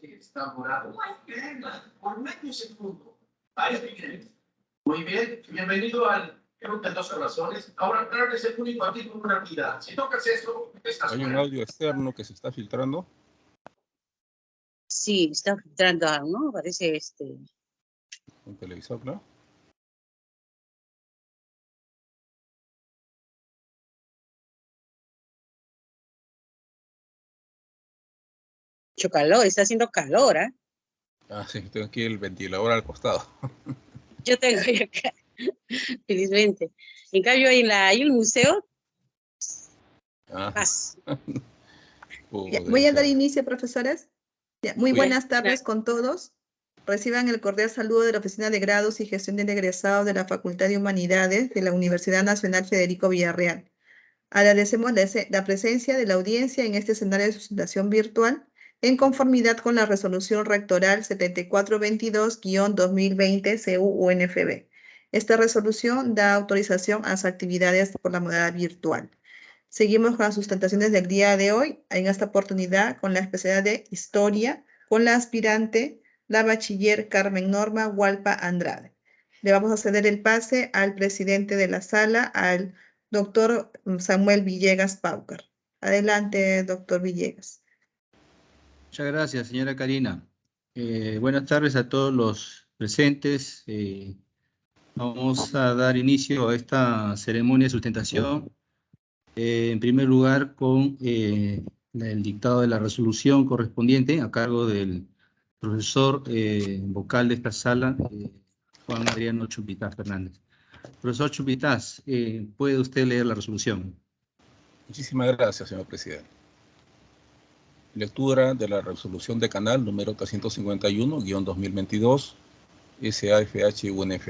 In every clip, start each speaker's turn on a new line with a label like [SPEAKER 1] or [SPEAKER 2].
[SPEAKER 1] Está morado. Por medio segundo. Muy bien, bienvenido al Pregunta en 2 oraciones. Ahora, claro, es el único aquí con una vida. Si tocas esto, estás
[SPEAKER 2] Hay un
[SPEAKER 1] fuera.
[SPEAKER 2] audio externo que se está filtrando.
[SPEAKER 3] Sí, está filtrando algo, ¿no? Parece
[SPEAKER 2] Un televisor, ¿no?
[SPEAKER 3] mucho calor, está haciendo calor, ¿ah?
[SPEAKER 2] Ah, sí, tengo aquí el ventilador al costado.
[SPEAKER 3] Yo tengo ahí acá, felizmente. En cambio, hay un museo,
[SPEAKER 2] Ah,
[SPEAKER 3] más.
[SPEAKER 4] Ya,
[SPEAKER 2] debe
[SPEAKER 4] voy a dar
[SPEAKER 2] ser.
[SPEAKER 4] inicio, profesores. Ya, muy
[SPEAKER 2] Muy
[SPEAKER 4] buenas tardes con todos. Reciban el cordial saludo de la Oficina de Grados y Gestión de Egresados de la Facultad de Humanidades de la Universidad Nacional Federico Villarreal. Agradecemos la presencia de la audiencia en este escenario de sustentación virtual en conformidad con la Resolución Rectoral 7422-2020 CU-UNFB. Esta resolución da autorización a las actividades por la modalidad virtual. Seguimos con las sustentaciones del día de hoy, en esta oportunidad con la especialidad de Historia, con la aspirante, la bachiller Carmen Norma Hualpa Andrade. Le vamos a ceder el pase al presidente de la sala, al doctor Samuel Villegas Paucar. Adelante, doctor Villegas.
[SPEAKER 5] Muchas gracias, señora Karina. Buenas tardes a todos los presentes. Vamos a dar inicio a esta ceremonia de sustentación. En primer lugar, con el dictado de la resolución correspondiente a cargo del profesor vocal de esta sala, Juan Adriano Chumpitaz Fernández. Profesor Chumpitaz, ¿puede usted leer la resolución?
[SPEAKER 2] Muchísimas gracias, señor presidente. Lectura de la resolución de canal número 351-2022 SAFH-UNF.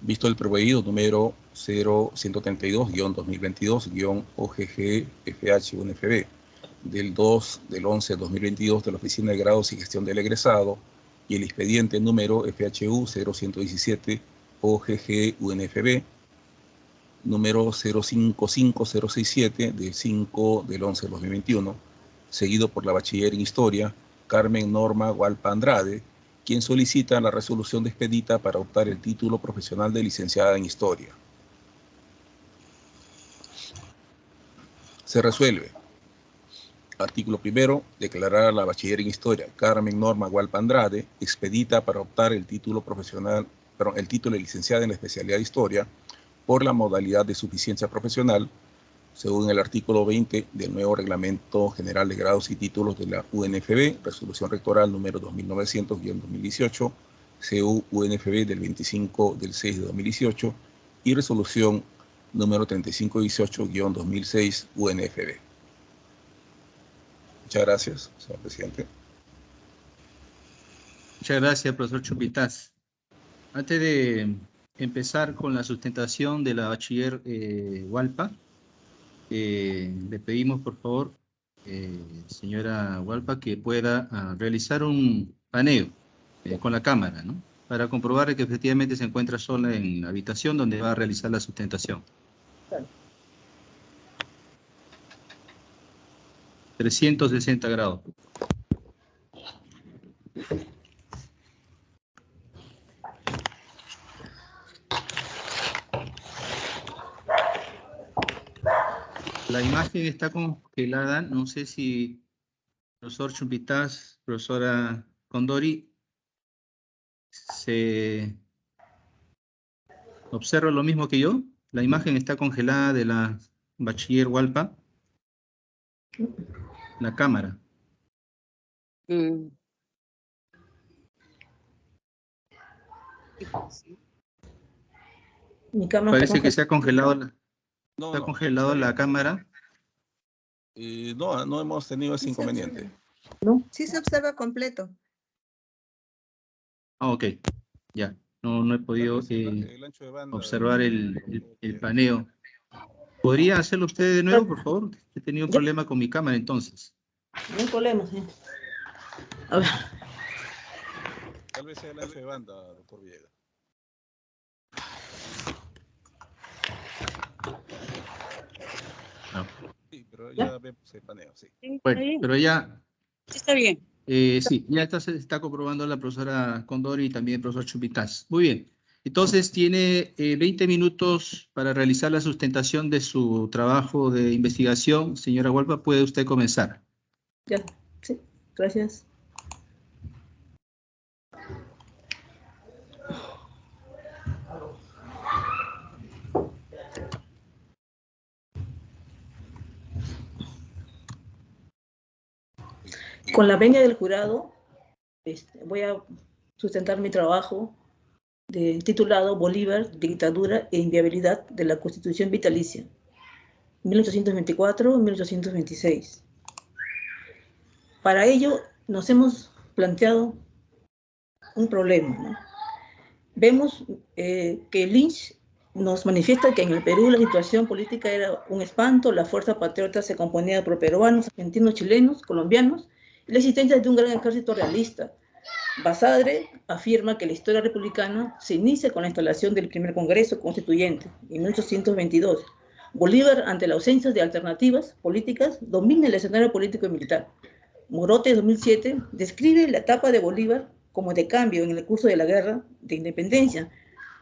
[SPEAKER 2] Visto el proveído número 0132-2022-OGG-FH-UNFB del 2 del 11 de 2022 de la Oficina de Grados y Gestión del Egresado y el expediente número FHU 0117 OGG-UNFB número 055067 del 5 del 11 de 2021, seguido por la bachiller en Historia, Carmen Norma Hualpa Andrade, quien solicita la resolución de expedita para optar el título profesional de licenciada en Historia. Se resuelve. Artículo primero, declarar a la bachiller en Historia, Carmen Norma Hualpa Andrade, expedita para optar el título profesional, el título de licenciada en la especialidad de Historia, por la modalidad de suficiencia profesional, según el artículo 20 del nuevo Reglamento General de Grados y Títulos de la UNFB, Resolución Rectoral número 2900-2018, CU-UNFB del 25 del 6 de 2018 y Resolución número 3518-2006 UNFB. Muchas gracias, señor presidente.
[SPEAKER 5] Muchas gracias, profesor Chumpitaz. Antes de empezar con la sustentación de la bachiller Hualpa, le pedimos, por favor, señora Hualpa, que pueda realizar un paneo con la cámara, ¿no? Para comprobar que efectivamente se encuentra sola en la habitación donde va a realizar la sustentación. 360 grados. La imagen está congelada, no sé si profesor Chumpitaz, profesora Condori, se observa lo mismo que yo. La imagen está congelada de la bachiller Hualpa. La cámara.
[SPEAKER 4] Mi cámara
[SPEAKER 5] Parece que se ha congelado,
[SPEAKER 2] No,
[SPEAKER 5] está congelado la cámara.
[SPEAKER 2] No hemos tenido ese inconveniente.
[SPEAKER 4] ¿No? Sí se observa completo.
[SPEAKER 5] Ah, ok, ya. No he podido
[SPEAKER 2] El ancho de banda
[SPEAKER 5] observar el paneo. ¿Podría hacerlo usted de nuevo, por favor? He tenido un problema con mi cámara entonces.
[SPEAKER 4] No hay problema, sí. A ver.
[SPEAKER 2] Tal vez sea el ancho de banda, doctor Villegas.
[SPEAKER 5] No.
[SPEAKER 2] Sí, pero pero
[SPEAKER 4] ¿Ya?
[SPEAKER 2] ya vemos el paneo, sí.
[SPEAKER 3] Sí, está
[SPEAKER 5] Bueno,
[SPEAKER 3] bien.
[SPEAKER 5] pero ya,
[SPEAKER 3] Sí, está bien.
[SPEAKER 5] sí, ya se está comprobando la profesora Condori y también el profesor Chupitas. Muy bien. Entonces tiene 20 minutos para realizar la sustentación de su trabajo de investigación. Señora Hualpa, puede usted comenzar.
[SPEAKER 4] Ya, sí, gracias. Con la venia del jurado, voy a sustentar mi trabajo titulado Bolívar, Dictadura e Inviabilidad de la Constitución Vitalicia, 1824-1826. Para ello nos hemos planteado un problema, ¿no? Vemos que Lynch nos manifiesta que en el Perú la situación política era un espanto, la fuerza patriota se componía por peruanos, argentinos, chilenos, colombianos, y la existencia de un gran ejército realista. Basadre afirma que la historia republicana se inicia con la instalación del primer Congreso Constituyente en 1822. Bolívar, ante la ausencia de alternativas políticas, domina el escenario político y militar. Morote, 2007, describe la etapa de Bolívar como de cambio en el curso de la guerra de independencia,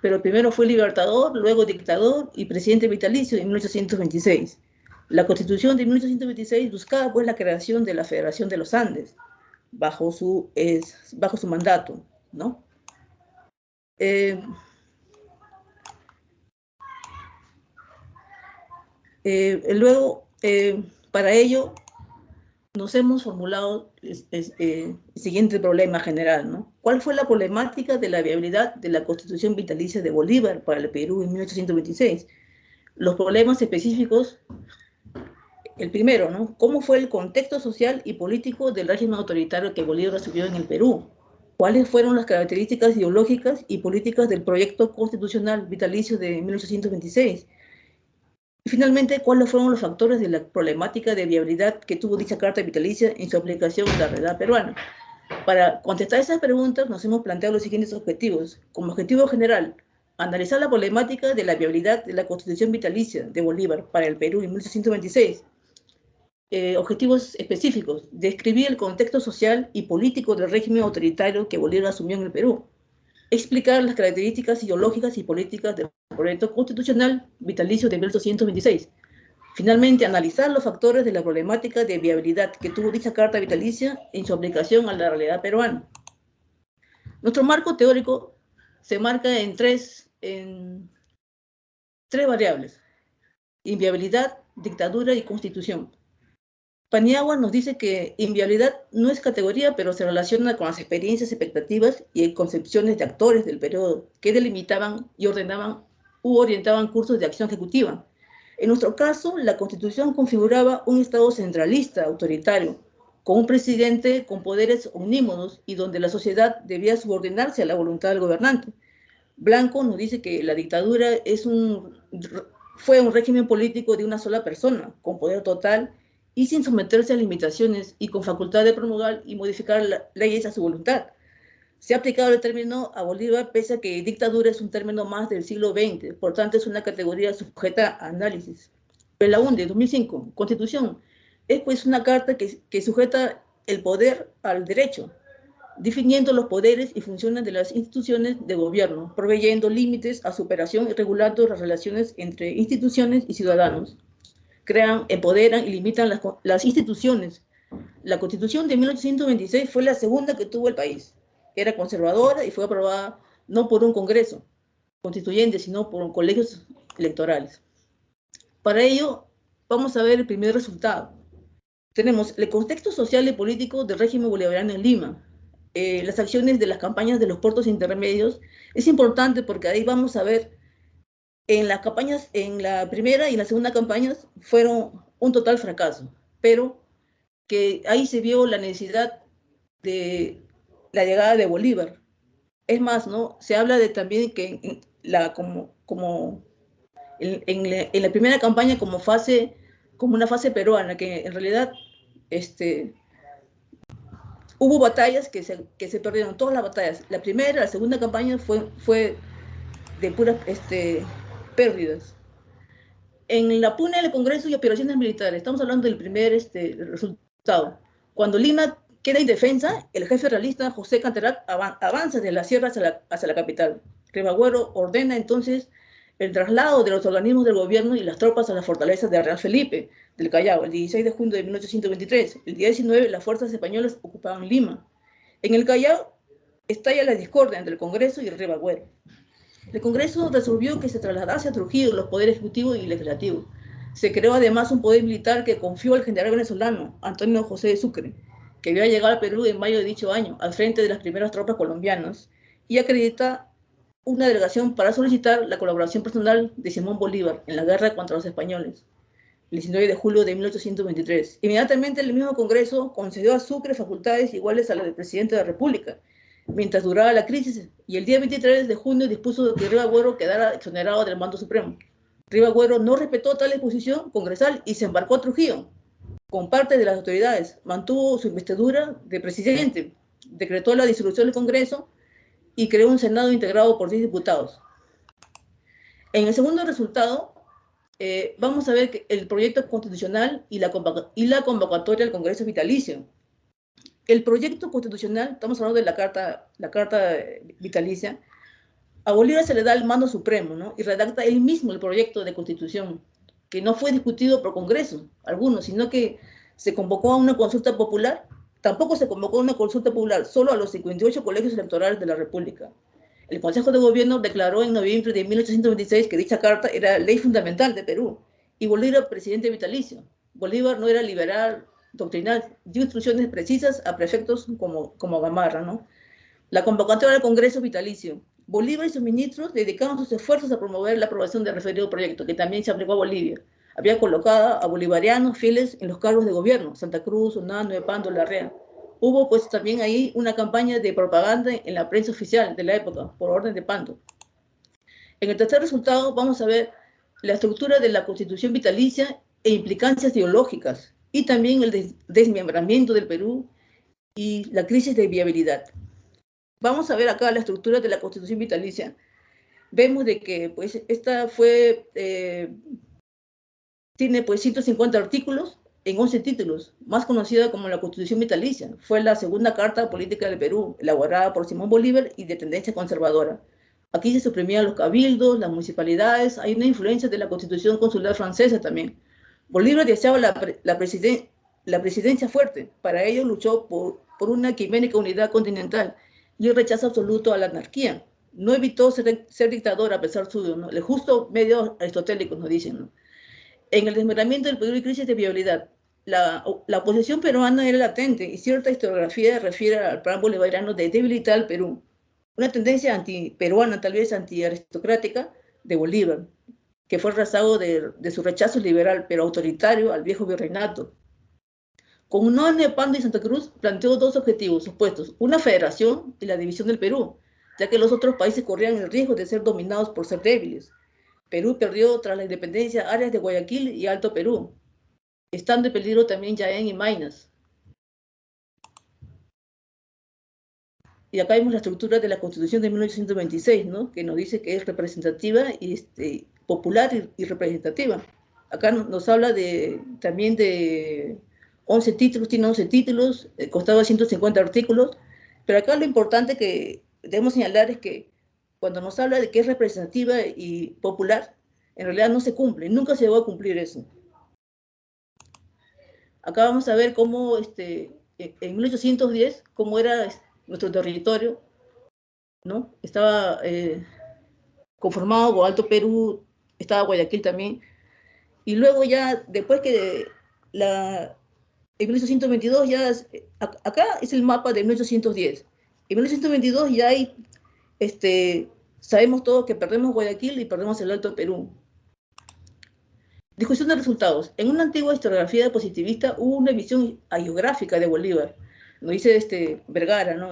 [SPEAKER 4] pero primero fue libertador, luego dictador y presidente vitalicio en 1826. La Constitución de 1826 buscaba pues la creación de la Federación de los Andes, bajo su mandato, ¿no? Luego, para ello, nos hemos formulado el siguiente problema general, ¿no? ¿Cuál fue la problemática de la viabilidad de la Constitución vitalicia de Bolívar para el Perú en 1826? Los problemas específicos, el primero, ¿no? ¿Cómo fue el contexto social y político del régimen autoritario que Bolívar asumió en el Perú? ¿Cuáles fueron las características ideológicas y políticas del proyecto constitucional vitalicio de 1826? Y finalmente, ¿cuáles fueron los factores de la problemática de viabilidad que tuvo dicha carta vitalicia en su aplicación en la realidad peruana? Para contestar esas preguntas nos hemos planteado los siguientes objetivos. Como objetivo general, analizar la problemática de la viabilidad de la Constitución vitalicia de Bolívar para el Perú en 1826. Objetivos específicos, describir el contexto social y político del régimen autoritario que Bolívar asumió en el Perú. Explicar las características ideológicas y políticas del proyecto constitucional vitalicio de 1826. Finalmente, analizar los factores de la problemática de viabilidad que tuvo dicha carta vitalicia en su aplicación a la realidad peruana. Nuestro marco teórico se marca en tres variables: inviabilidad, dictadura y constitución. Paniagua nos dice que inviabilidad no es categoría, pero se relaciona con las experiencias, expectativas y concepciones de actores del periodo que delimitaban y ordenaban u orientaban cursos de acción ejecutiva. En nuestro caso, la Constitución configuraba un Estado centralista, autoritario, con un presidente con poderes omnímodos y donde la sociedad debía subordinarse a la voluntad del gobernante. Blanco nos dice que la dictadura fue un régimen político de una sola persona, con poder total y sin someterse a limitaciones y con facultad de promulgar y modificar leyes a su voluntad. Se ha aplicado el término a Bolívar, pese a que dictadura es un término más del siglo XX, por tanto es una categoría sujeta a análisis. La UNDE, 2005, Constitución, es pues una carta que sujeta el poder al derecho, definiendo los poderes y funciones de las instituciones de gobierno, proveyendo límites a su operación y regulando las relaciones entre instituciones y ciudadanos. Crean, empoderan y limitan las instituciones. La Constitución de 1826 fue la segunda que tuvo el país. Era conservadora y fue aprobada no por un Congreso constituyente, sino por colegios electorales. Para ello, vamos a ver el primer resultado. Tenemos el contexto social y político del régimen bolivariano en Lima. Las acciones de las campañas de los puertos intermedios es importante porque ahí vamos a ver en las campañas, en la primera y en la segunda campaña fueron un total fracaso, pero que ahí se vio la necesidad de la llegada de Bolívar. Es más, ¿no? Se habla de también que en la primera campaña como una fase peruana, que en realidad hubo batallas que se perdieron, todas las batallas. La primera, la segunda campaña fue de puras pérdidas.
[SPEAKER 6] En la pugna del Congreso y operaciones militares, estamos hablando del primer resultado. Cuando Lima queda indefensa, el jefe realista José Canterac avanza desde la sierra hacia la capital. Ribagüero ordena entonces el traslado de los organismos del gobierno y las tropas a las fortalezas de Real Felipe, del Callao, el 16 de junio de 1823. El día 19, las fuerzas españolas ocupaban Lima. En el Callao estalla la discordia entre el Congreso y el Ribagüero. El Congreso resolvió que se trasladase a Trujillo los poderes ejecutivo y legislativo. Se creó además un poder militar que confió al general venezolano Antonio José de Sucre, que había llegado al Perú en mayo de dicho año, al frente de las primeras tropas colombianas, y acredita una delegación para solicitar la colaboración personal de Simón Bolívar en la guerra contra los españoles, el 19 de julio de 1823. Inmediatamente el mismo Congreso concedió a Sucre facultades iguales a las del presidente de la República, mientras duraba la crisis, y el día 23 de junio dispuso que Ribagüero quedara exonerado del mando supremo. Ribagüero no respetó tal disposición congresal y se embarcó a Trujillo con parte de las autoridades, mantuvo su investidura de presidente, decretó la disolución del Congreso y creó un Senado integrado por 10 diputados. En el segundo resultado, vamos a ver que el proyecto constitucional y la convocatoria del Congreso vitalicio. El proyecto constitucional, estamos hablando de la carta vitalicia, a Bolívar se le da el mando supremo, ¿no? Y redacta él mismo el proyecto de constitución, que no fue discutido por Congreso, algunos, sino que se convocó a una consulta popular. Tampoco se convocó a una consulta popular, solo a los 58 colegios electorales de la República. El Consejo de Gobierno declaró en noviembre de 1826 que dicha carta era ley fundamental de Perú, y Bolívar presidente vitalicio. Bolívar no era liberal, doctrinal, dio instrucciones precisas a prefectos como Gamarra, ¿no? La convocatoria del Congreso vitalicio. Bolívar y sus ministros dedicaron sus esfuerzos a promover la aprobación del referido proyecto, que también se aplicó a Bolivia. Había colocado a bolivarianos fieles en los cargos de gobierno, Santa Cruz, Unano, Epando, Larrea. Hubo pues también ahí una campaña de propaganda en la prensa oficial de la época, por orden de Pando. En el tercer resultado vamos a ver la estructura de la Constitución vitalicia e implicancias ideológicas, y también el desmembramiento del Perú y la crisis de viabilidad. Vamos a ver acá la estructura de la Constitución vitalicia. Vemos de que pues esta fue, tiene pues 150 artículos en 11 títulos, más conocida como la Constitución vitalicia. Fue la segunda carta política del Perú, elaborada por Simón Bolívar y de tendencia conservadora. Aquí se suprimían los cabildos, las municipalidades, hay una influencia de la Constitución consular francesa también. Bolívar deseaba la presidencia fuerte, para ello luchó por una ecuménica unidad continental y el rechazo absoluto a la anarquía. No evitó ser dictador a pesar suyo, ¿no? El justo medio aristotélico, nos dicen, ¿no? En el desmembramiento del Perú y crisis de viabilidad, la oposición peruana era latente y cierta historiografía refiere al plan bolivariano de debilitar al Perú. Una tendencia antiperuana, tal vez antiaristocrática, de Bolívar, que fue el rezago de su rechazo liberal, pero autoritario, al viejo virreinato. Con Unano, Pando y Santa Cruz planteó dos objetivos opuestos, una federación y la división del Perú, ya que los otros países corrían el riesgo de ser dominados por ser débiles. Perú perdió tras la independencia áreas de Guayaquil y Alto Perú, estando en peligro también Jaén y Maynas. Y acá vemos la estructura de la Constitución de 1826, ¿no? Que nos dice que es representativa y popular y representativa. Acá nos habla también de 11 títulos, tiene 11 títulos, constaba 150 artículos, pero acá lo importante que debemos señalar es que cuando nos habla de que es representativa y popular, en realidad no se cumple, nunca se llegó a cumplir eso. Acá vamos a ver cómo en 1810, cómo era nuestro territorio, ¿no? Estaba conformado por Alto Perú, estaba Guayaquil también, y luego ya, después que en 1822 ya, acá es el mapa de 1810. En 1822 ya hay, sabemos todos que perdemos Guayaquil y perdemos el Alto Perú. Discusión de resultados. En una antigua historiografía positivista hubo una visión hagiográfica de Bolívar, nos dice Vergara, ¿no?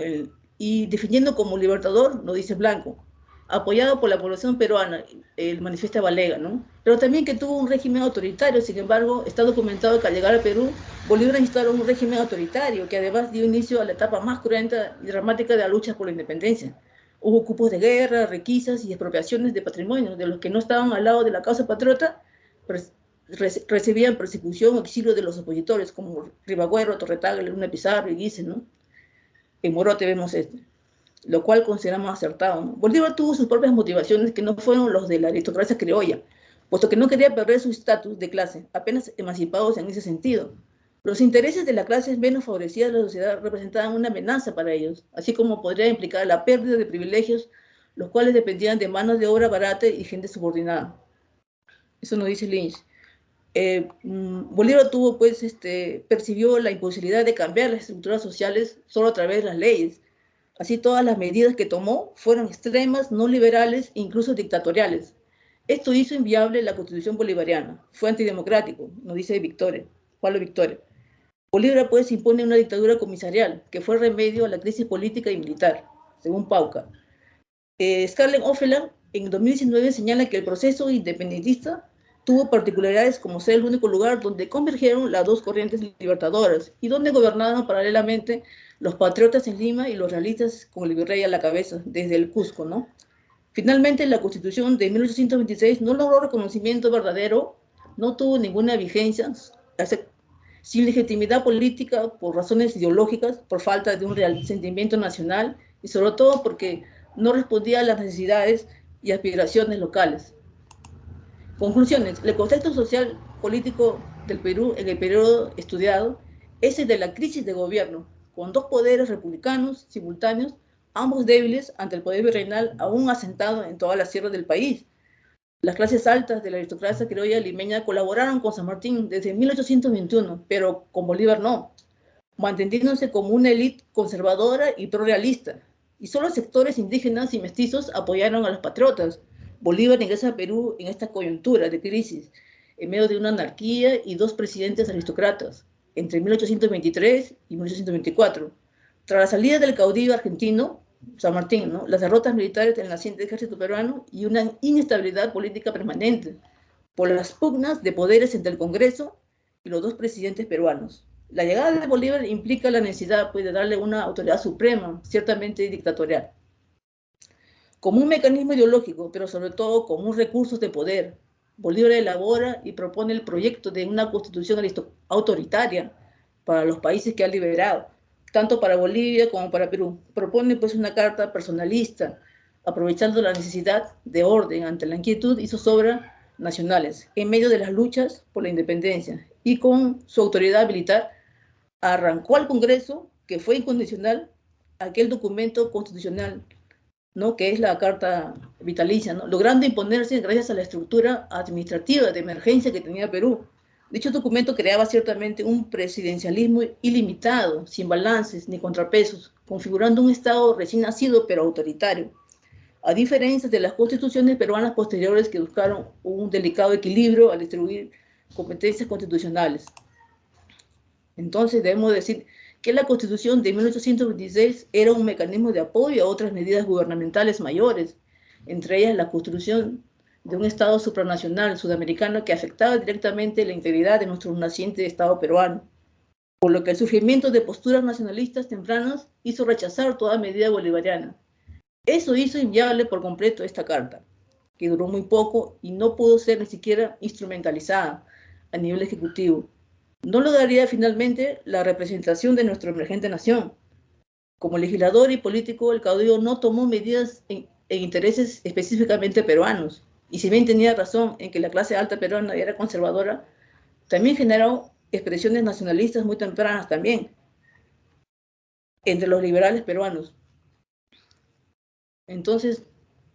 [SPEAKER 6] Y definiendo como libertador, nos dice Blanco, apoyado por la población peruana, el manifiesta Valega, ¿no? Pero también que tuvo un régimen autoritario. Sin embargo, está documentado que al llegar al Perú, Bolívar instauró un régimen autoritario que además dio inicio a la etapa más cruenta y dramática de la lucha por la independencia. Hubo cupos de guerra, requisas y expropiaciones de patrimonio de los que no estaban al lado de la causa patriota, recibían persecución o exilio de los opositores, como Ribagüero, Torretagle, Luna Pizarro y Guise, ¿no? En Morote vemos lo cual consideramos acertado, ¿no? Bolívar tuvo sus propias motivaciones que no fueron los de la aristocracia criolla, puesto que no quería perder su estatus de clase, apenas emancipados en ese sentido. Los intereses de la clase menos favorecida de la sociedad representaban una amenaza para ellos, así como podría implicar la pérdida de privilegios, los cuales dependían de manos de obra barata y gente subordinada. Eso nos dice Lynch. Bolívar tuvo, pues, percibió la imposibilidad de cambiar las estructuras sociales solo a través de las leyes. Así todas las medidas que tomó fueron extremas, no liberales e incluso dictatoriales. Esto hizo inviable la Constitución bolivariana. Fue antidemocrático, nos dice Pablo Victoria. Bolívar, pues, impone una dictadura comisarial, que fue remedio a la crisis política y militar, según Pauca. Scarlett O'Feller, en 2019, señala que el proceso independentista tuvo particularidades como ser el único lugar donde convergieron las dos corrientes libertadoras y donde gobernaban paralelamente los patriotas en Lima y los realistas con el virrey a la cabeza, desde el Cusco, ¿no? Finalmente, la Constitución de 1826 no logró reconocimiento verdadero, no tuvo ninguna vigencia, sin legitimidad política por razones ideológicas, por falta de un real sentimiento nacional y sobre todo porque no respondía a las necesidades y aspiraciones locales. Conclusiones. El contexto social político del Perú en el periodo estudiado es el de la crisis de gobierno, con dos poderes republicanos simultáneos, ambos débiles ante el poder virreinal aún asentado en toda la sierra del país. Las clases altas de la aristocracia criolla limeña colaboraron con San Martín desde 1821, pero con Bolívar no, manteniéndose como una élite conservadora y prorrealista. Y solo sectores indígenas y mestizos apoyaron a los patriotas. Bolívar ingresa a Perú en esta coyuntura de crisis, en medio de una anarquía y dos presidentes aristócratas, entre 1823 y 1824. Tras la salida del caudillo argentino, San Martín, ¿no?, las derrotas militares del naciente ejército peruano y una inestabilidad política permanente por las pugnas de poderes entre el Congreso y los dos presidentes peruanos. La llegada de Bolívar implica la necesidad, pues, de darle una autoridad suprema, ciertamente dictatorial, como un mecanismo ideológico, pero sobre todo como un recurso de poder. Bolívar elabora y propone el proyecto de una constitución autoritaria para los países que ha liberado, tanto para Bolivia como para Perú. Propone, pues, una carta personalista, aprovechando la necesidad de orden ante la inquietud y zozobra nacionales, en medio de las luchas por la independencia, y con su autoridad militar arrancó al Congreso, que fue incondicional, aquel documento constitucional, ¿no?, que es la Carta Vitalicia, ¿no?, logrando imponerse gracias a la estructura administrativa de emergencia que tenía Perú. Dicho documento creaba ciertamente un presidencialismo ilimitado, sin balances ni contrapesos, configurando un Estado recién nacido pero autoritario, a diferencia de las constituciones peruanas posteriores que buscaron un delicado equilibrio al distribuir competencias constitucionales. Entonces debemos decir que la Constitución de 1826 era un mecanismo de apoyo a otras medidas gubernamentales mayores, entre ellas la construcción de un Estado supranacional sudamericano que afectaba directamente la integridad de nuestro naciente Estado peruano, por lo que el surgimiento de posturas nacionalistas tempranas hizo rechazar toda medida bolivariana. Eso hizo inviable por completo esta carta, que duró muy poco y no pudo ser ni siquiera instrumentalizada a nivel ejecutivo. No lograría finalmente la representación de nuestra emergente nación. Como legislador y político, el caudillo no tomó medidas en intereses específicamente peruanos, y si bien tenía razón en que la clase alta peruana era conservadora, también generó expresiones nacionalistas muy tempranas también, entre los liberales peruanos. Entonces,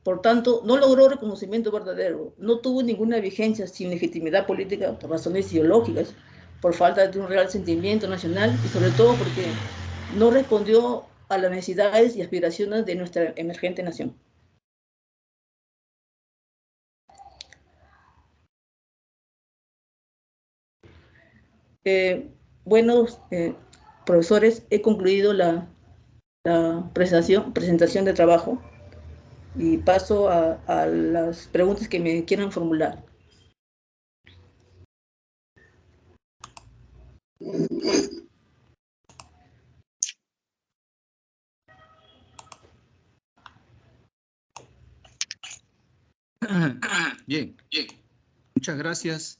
[SPEAKER 6] por tanto, no logró reconocimiento verdadero, no tuvo ninguna vigencia sin legitimidad política por razones ideológicas, por falta de un real sentimiento nacional y sobre todo porque no respondió a las necesidades y aspiraciones de nuestra emergente nación. Buenos profesores, he concluido la presentación de trabajo y paso a las preguntas que me quieran formular.
[SPEAKER 5] Bien, muchas gracias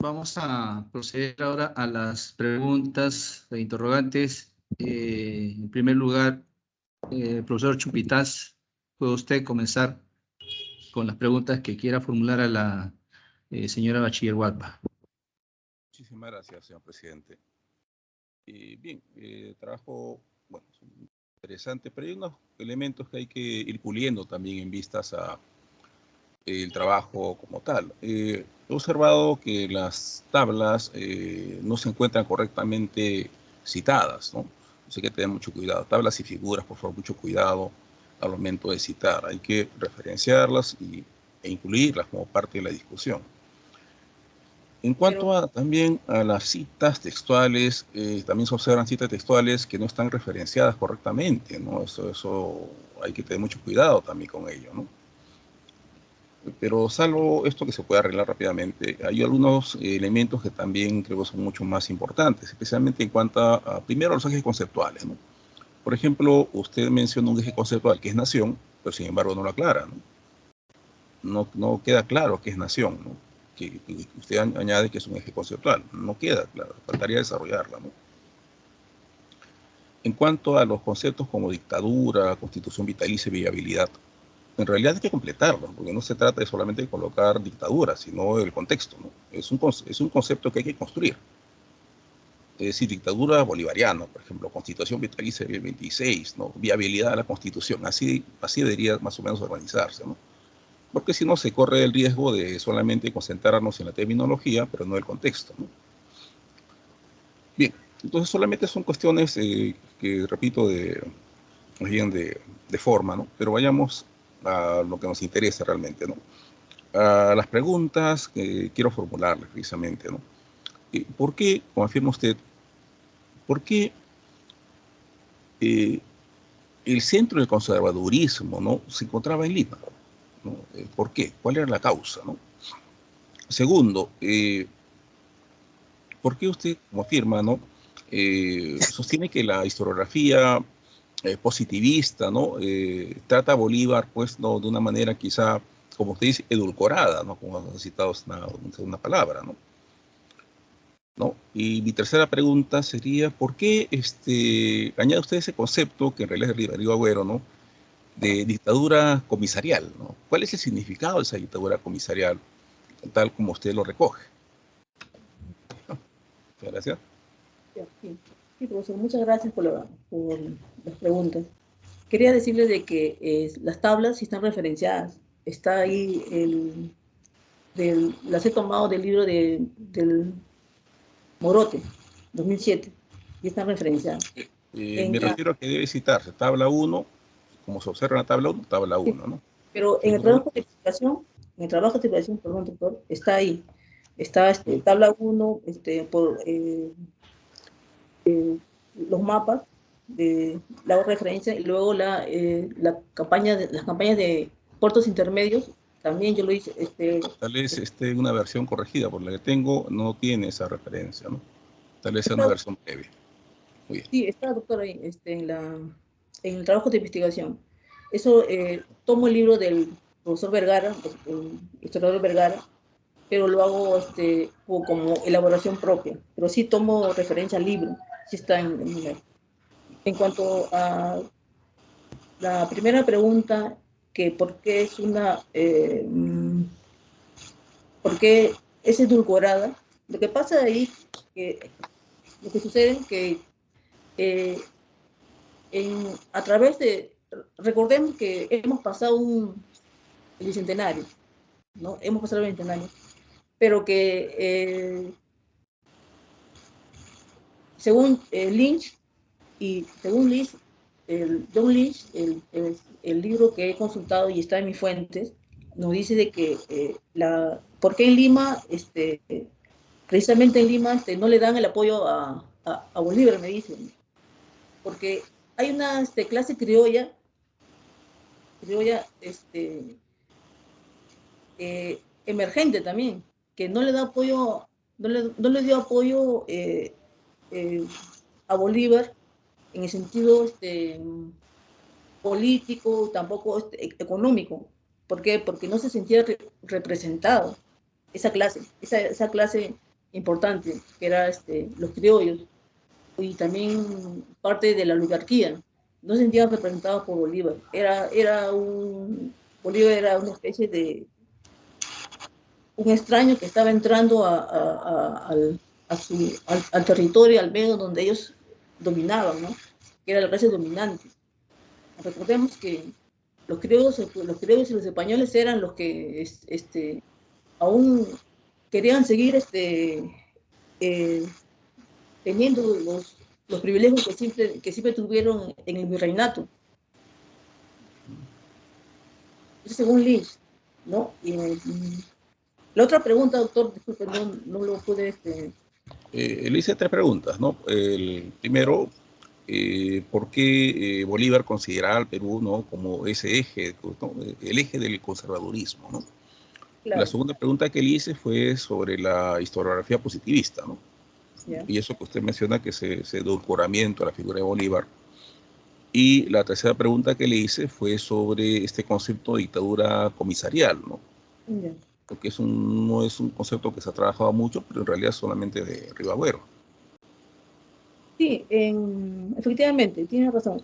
[SPEAKER 5] Vamos a proceder ahora a las preguntas e interrogantes. En primer lugar, profesor Chupitaz, ¿puede usted comenzar con las preguntas que quiera formular a la señora Bachiller Hualpa?
[SPEAKER 2] Muchísimas gracias, señor presidente. Bien, trabajo, bueno, interesante, pero hay unos elementos que hay que ir puliendo también en vistas a el trabajo como tal. He observado que las tablas no se encuentran correctamente citadas, ¿no? Así que tener mucho cuidado. Tablas y figuras, por favor, mucho cuidado al momento de citar. Hay que referenciarlas e incluirlas como parte de la discusión. En cuanto también a las citas textuales, también se observan citas textuales que no están referenciadas correctamente, ¿no? Eso hay que tener mucho cuidado también con ello, ¿no? Pero salvo esto que se puede arreglar rápidamente, hay algunos elementos que también creo que son mucho más importantes, especialmente en cuanto a primero, los ejes conceptuales, ¿no? Por ejemplo, usted menciona un eje conceptual que es nación, pero sin embargo no lo aclara, ¿no? No queda claro qué es nación, ¿no? Que usted añade que es un eje conceptual. No queda claro, faltaría desarrollarla, ¿no? En cuanto a los conceptos como dictadura, constitución vitalicia y viabilidad, en realidad hay que completarlo, porque no se trata de solamente de colocar dictadura, sino el contexto, ¿no? Es un concepto que hay que construir. Es decir, dictadura bolivariana, por ejemplo, constitución vitalicia del 26, ¿no? Viabilidad de la constitución, así debería más o menos organizarse, ¿no? Porque si no se corre el riesgo de solamente concentrarnos en la terminología, pero no el contexto, ¿no? Bien, entonces solamente son cuestiones que, repito, más bien de forma, ¿no? Pero vayamos a lo que nos interesa realmente, ¿no? A las preguntas que quiero formularles precisamente, ¿no? ¿Por qué, como afirma usted, por qué el centro del conservadurismo, ¿no?, se encontraba en Lima, ¿no? ¿Por qué? ¿Cuál era la causa, ¿no? Segundo, ¿por qué usted, como afirma, ¿no?, sostiene que la historiografía positivista, ¿no?, trata a Bolívar, pues, ¿no?, de una manera quizá, como usted dice, edulcorada, ¿no?, como ha citado una palabra, ¿no? Y mi tercera pregunta sería, ¿por qué añade usted ese concepto, que en realidad es de Darío Agüero, ¿no?, de dictadura comisarial, ¿no? ¿Cuál es el significado de esa dictadura comisarial, tal como usted lo recoge? Muchas gracias.
[SPEAKER 6] Sí, profesor, muchas gracias por las preguntas. Quería decirles de que las tablas sí están referenciadas. Está ahí, las he tomado del libro del Morote, 2007, y están referenciadas.
[SPEAKER 2] Me refiero a que debe citarse tabla 1, como se observa en la tabla 1, tabla 1, ¿no?
[SPEAKER 6] Pero en el trabajo de explicación, perdón, doctor, está ahí. Está tabla 1, por los mapas de la referencia, y luego las campañas de puertos intermedios, también yo lo hice.
[SPEAKER 2] Tal vez una versión corregida, por la que tengo, no tiene esa referencia, ¿no? Tal vez sea una versión breve. Muy bien.
[SPEAKER 6] Sí, está, doctor, ahí, en el trabajo de investigación. Eso, tomo el libro del profesor Vergara, el historiador Vergara, pero lo hago como elaboración propia. Pero sí tomo referencia al libro, sí está en cuanto a la primera pregunta, que por qué por qué es edulcorada. Lo que pasa ahí, lo que sucede es que a través recordemos que hemos pasado el bicentenario, ¿no? Hemos pasado el bicentenario, pero que según Lynch, John Lynch, el libro que he consultado y está en mis fuentes, nos dice de que ¿por qué en Lima, precisamente en Lima, no le dan el apoyo a Bolívar, me dicen? Porque hay una clase criolla, emergente también, que no le da apoyo, no le dio apoyo a Bolívar en el sentido político, tampoco económico. ¿Por qué? Porque no se sentía representado esa clase importante, que era los criollos, y también parte de la oligarquía. No se sentían representados por Bolívar. Bolívar era una especie de un extraño que estaba entrando al territorio, al medio donde ellos dominaban, ¿no? Que era la clase dominante. Recordemos que los criollos y los españoles eran los que aún querían seguir teniendo los privilegios que siempre tuvieron en el virreinato. Eso según Lynch, ¿no? La otra pregunta, doctor, disculpe, no lo pude...
[SPEAKER 2] Le hice 3 preguntas, ¿no? El primero, ¿por qué Bolívar consideraba al Perú, ¿no?, como ese eje, ¿no?, el eje del conservadurismo, ¿no?
[SPEAKER 6] Claro.
[SPEAKER 2] La segunda pregunta que le hice fue sobre la historiografía positivista, ¿no?
[SPEAKER 6] Yeah.
[SPEAKER 2] Y eso que usted menciona, que ese edulcoramiento a la figura de Bolívar. Y la tercera pregunta que le hice fue sobre este concepto de dictadura comisarial, ¿no?
[SPEAKER 6] Yeah.
[SPEAKER 2] Porque no es un concepto que se ha trabajado mucho, pero en realidad solamente de Rivagüero.
[SPEAKER 6] Sí, efectivamente, tiene razón.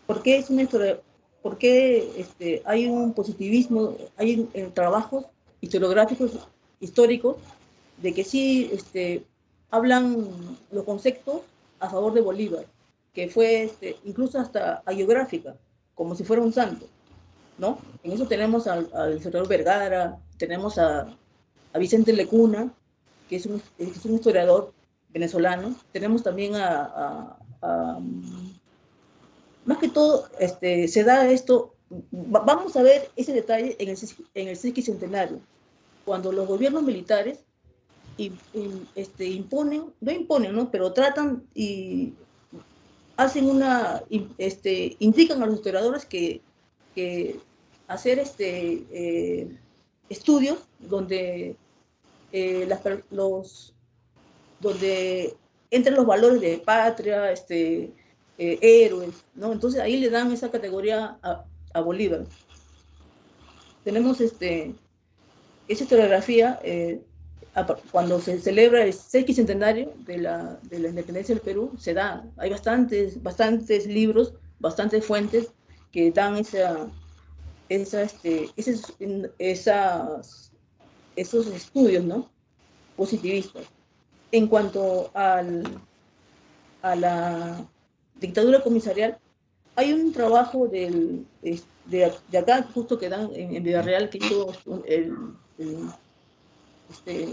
[SPEAKER 6] ¿Por qué es una historia? ¿Por qué hay un positivismo, hay trabajos historiográficos, históricos, de que sí hablan los conceptos a favor de Bolívar, que fue incluso hasta hagiográfica, como si fuera un santo, ¿no? En eso tenemos al historiador Vergara, tenemos a Vicente Lecuna, que es un historiador venezolano. Tenemos también más que todo, se da esto, vamos a ver ese detalle en el sesquicentenario, cuando los gobiernos militares imponen, no imponen, ¿no?, pero tratan y hacen indican a los historiadores que hacer estudios donde donde entran los valores de patria, héroes, ¿no? Entonces ahí le dan esa categoría a Bolívar. Tenemos esa historiografía cuando se celebra el sesquicentenario de la independencia del Perú, se da. Hay bastantes libros, bastantes fuentes que dan esos estudios, ¿no?, positivistas. En cuanto a la dictadura comisarial, hay un trabajo de acá, justo que dan en Villarreal, que hizo el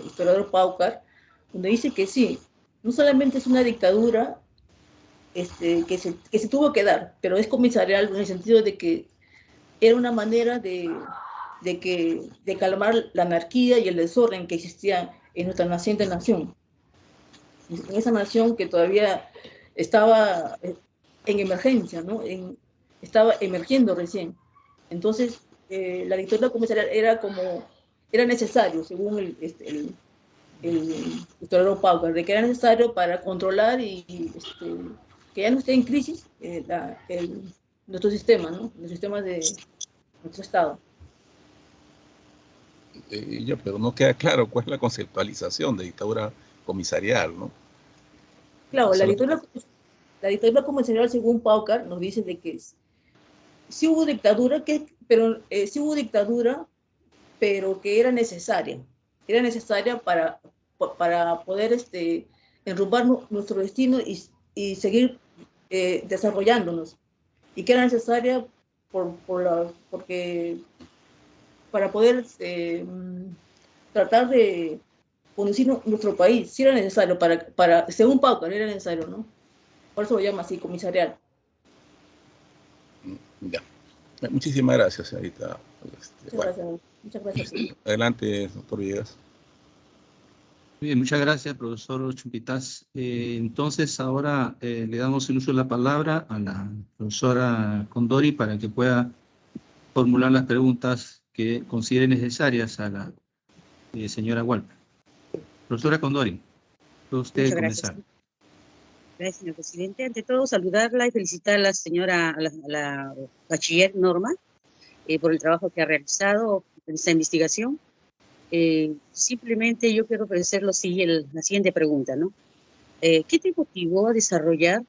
[SPEAKER 6] historiador Paucar, donde dice que sí, no solamente es una dictadura que se tuvo que dar, pero es comisarial en el sentido de que era una manera de calmar la anarquía y el desorden que existía en nuestra naciente nación. En esa nación que todavía estaba en emergencia, ¿no? Estaba emergiendo recién. Entonces, la dictadura comisarial era necesario, según el historiador Paucar, de que era necesario para controlar y que ya no esté en crisis nuestro sistema, ¿no?, el sistema de nuestro Estado.
[SPEAKER 2] Pero no queda claro cuál es la conceptualización de dictadura comisarial, ¿no?
[SPEAKER 6] Claro, la dictadura comisarial, según Paucar, nos dice de que sí hubo dictadura, pero que era necesaria. Era necesaria para poder enrumbar nuestro destino y seguir desarrollándonos. Y que era necesaria porque para poder tratar de conducir nuestro país, sí era necesario, según Paucar, era necesario, ¿no? Por eso lo llama así, comisarial.
[SPEAKER 2] Ya. Muchísimas gracias, señorita.
[SPEAKER 6] Muchas gracias.
[SPEAKER 2] Adelante, doctor Villegas.
[SPEAKER 5] Bien, muchas gracias, profesor Chumpitaz. Entonces, ahora le damos el uso de la palabra a la profesora Condori para que pueda formular las preguntas que considere necesarias a la señora Hualpe. Profesora Condori, puede usted comenzar.
[SPEAKER 3] Gracias, señor presidente. Ante todo, saludarla y felicitar a la señora, a la bachiller Norma, por el trabajo que ha realizado en esta investigación. simplemente yo quiero hacer la siguiente pregunta, ¿no? ¿Qué te motivó a desarrollar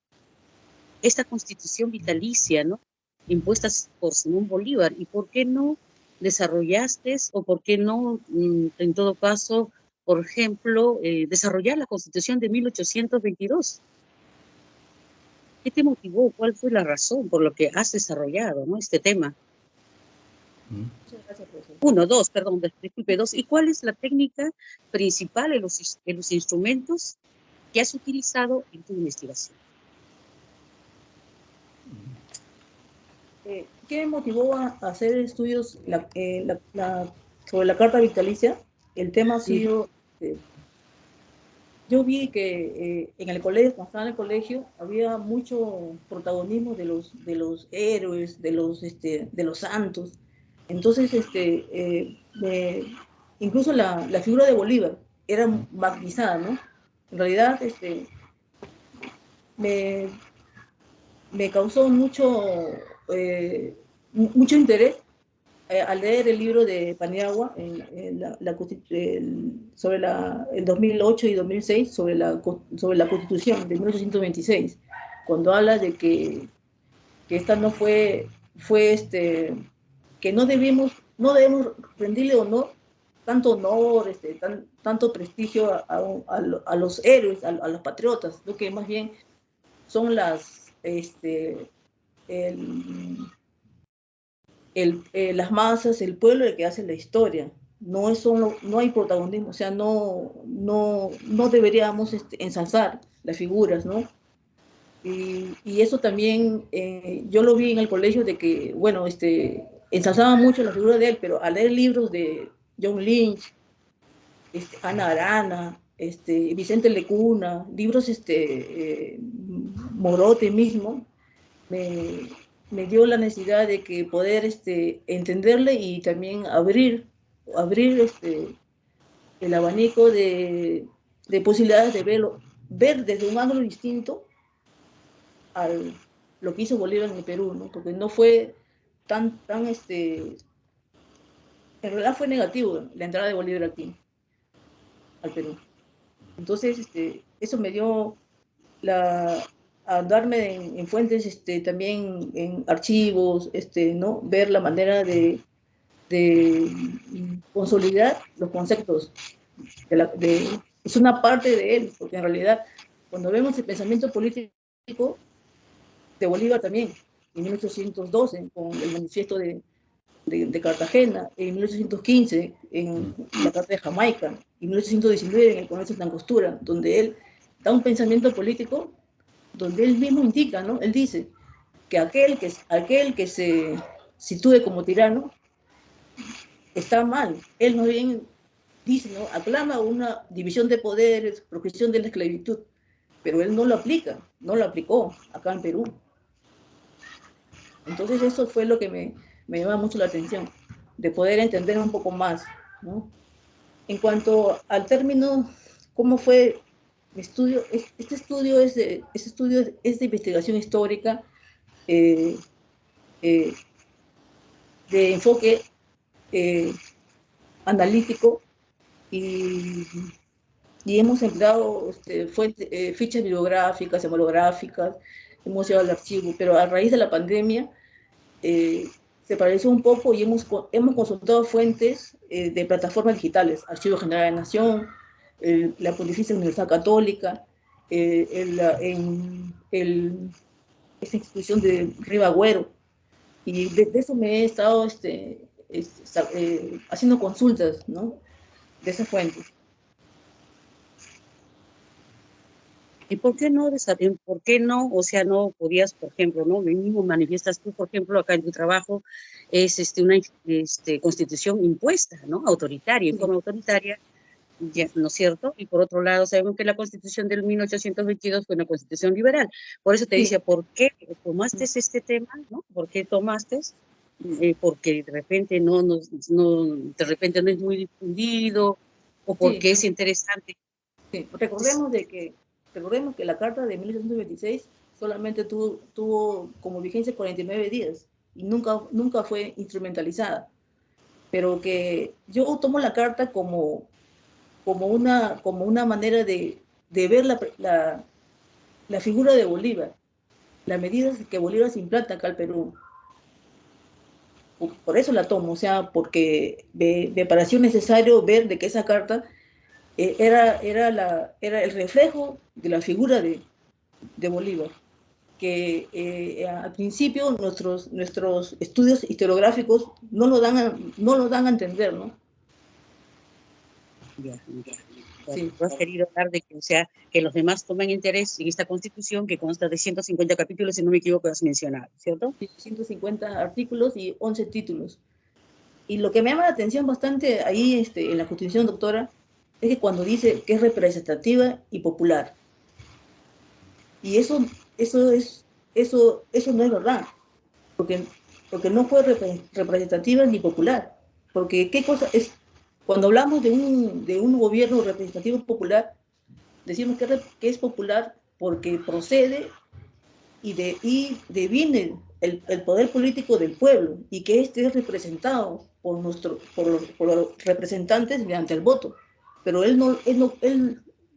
[SPEAKER 3] esta constitución vitalicia, ¿no? Impuesta por Simón Bolívar, y por qué no desarrollaste, o por qué no, en todo caso, por ejemplo, desarrollar la constitución de 1822? ¿Qué te motivó? ¿Cuál fue la razón por lo que has desarrollado, ¿no?, este tema?
[SPEAKER 6] Muchas gracias, profesor.
[SPEAKER 3] Disculpe, dos. ¿Y cuál es la técnica principal en los instrumentos que has utilizado en tu investigación?
[SPEAKER 6] ¿Qué me motivó a hacer estudios sobre la Carta Vitalicia? El tema ha sido, yo vi que en el colegio, cuando estaba en el colegio, había mucho protagonismo de los héroes, de los santos. Entonces, incluso la figura de Bolívar era magnetizada, ¿no? En realidad, me causó mucho interés al leer el libro de Paniagua sobre el 2008 y 2006 sobre la Constitución de 1826, cuando habla de que esta no fue que no debemos rendirle tanto honor, tanto prestigio a los héroes, a los patriotas, lo que más bien son las masas, el pueblo, el que hace la historia. No hay protagonismo, o sea, no deberíamos ensalzar las figuras, ¿no? Y eso también yo lo vi en el colegio, de que, bueno, ensalzaba mucho la figura de él, pero al leer libros de John Lynch, Ana Arana, Vicente Lecuna, libros, Morote mismo, me dio la necesidad de que poder entenderle y también abrir el abanico de posibilidades de ver desde un ángulo distinto lo que hizo Bolívar en el Perú, ¿no? Porque no fue tan en realidad fue negativo la entrada de Bolívar aquí al Perú. Entonces, eso me dio a darme en fuentes, también en archivos, ¿no? Ver la manera de consolidar los conceptos. Es una parte de él, porque en realidad, cuando vemos el pensamiento político de Bolívar también, en 1812, con el manifiesto de Cartagena, en 1815 en la Carta de Jamaica, en 1819 en el Congreso de Angostura, donde él da un pensamiento político, donde él mismo indica, ¿no? Él dice que aquel que se sitúe como tirano está mal. Él más bien dice, ¿no?, aclama una división de poderes, proscripción de la esclavitud, pero él no lo aplicó acá en Perú. Entonces eso fue lo que me llama mucho la atención, de poder entender un poco más, ¿no? En cuanto al término, ¿cómo fue mi estudio? Este estudio es de investigación histórica, de enfoque analítico, y hemos empleado fichas bibliográficas, hemolográficas, hemos llevado al archivo, pero a raíz de la pandemia se paralizó un poco y hemos consultado fuentes de plataformas digitales, Archivo General de la Nación, la Pontificia Universidad Católica, esta institución de Ribagüero, y de eso me he estado haciendo consultas, ¿no?, de esas fuentes.
[SPEAKER 3] ¿Y por qué no, o sea, no podías, por ejemplo, ¿no? Mismo manifiestas tú, por ejemplo, acá en tu trabajo, es una constitución impuesta, ¿no? Autoritaria, en forma autoritaria, ya, ¿no es cierto? Y por otro lado, sabemos que la constitución del 1822 fue una constitución liberal. Por eso te decía, ¿por qué tomaste este tema, no? ¿Por qué tomaste? Porque de repente no es muy difundido, o porque es interesante.
[SPEAKER 6] Sí. Recordemos que la Carta de 1826 solamente tuvo como vigencia 49 días y nunca fue instrumentalizada. pero que yo tomo la carta como una manera de ver la figura de Bolívar, las medidas que Bolívar se implanta acá al Perú. Por eso la tomo, o sea, porque me pareció necesario ver de que esa carta era el reflejo de la figura de Bolívar, que al principio nuestros estudios historiográficos no lo dan a entender, ¿no?
[SPEAKER 3] Ya,
[SPEAKER 6] Sí.
[SPEAKER 3] tú has querido hablar de que, o sea, que los demás tomen interés en esta Constitución que consta de 150 capítulos, si no me equivoco, has mencionado, ¿cierto?
[SPEAKER 6] 150 artículos y 11 títulos. Y lo que me llama la atención bastante ahí en la Constitución, doctora, es que cuando dice que es representativa y popular. Y eso no es verdad, porque no fue representativa ni popular. Porque qué cosa es, cuando hablamos de un gobierno representativo popular, decimos que es popular porque procede y deviene el poder político del pueblo y que este es representado por los representantes mediante el voto. Pero él no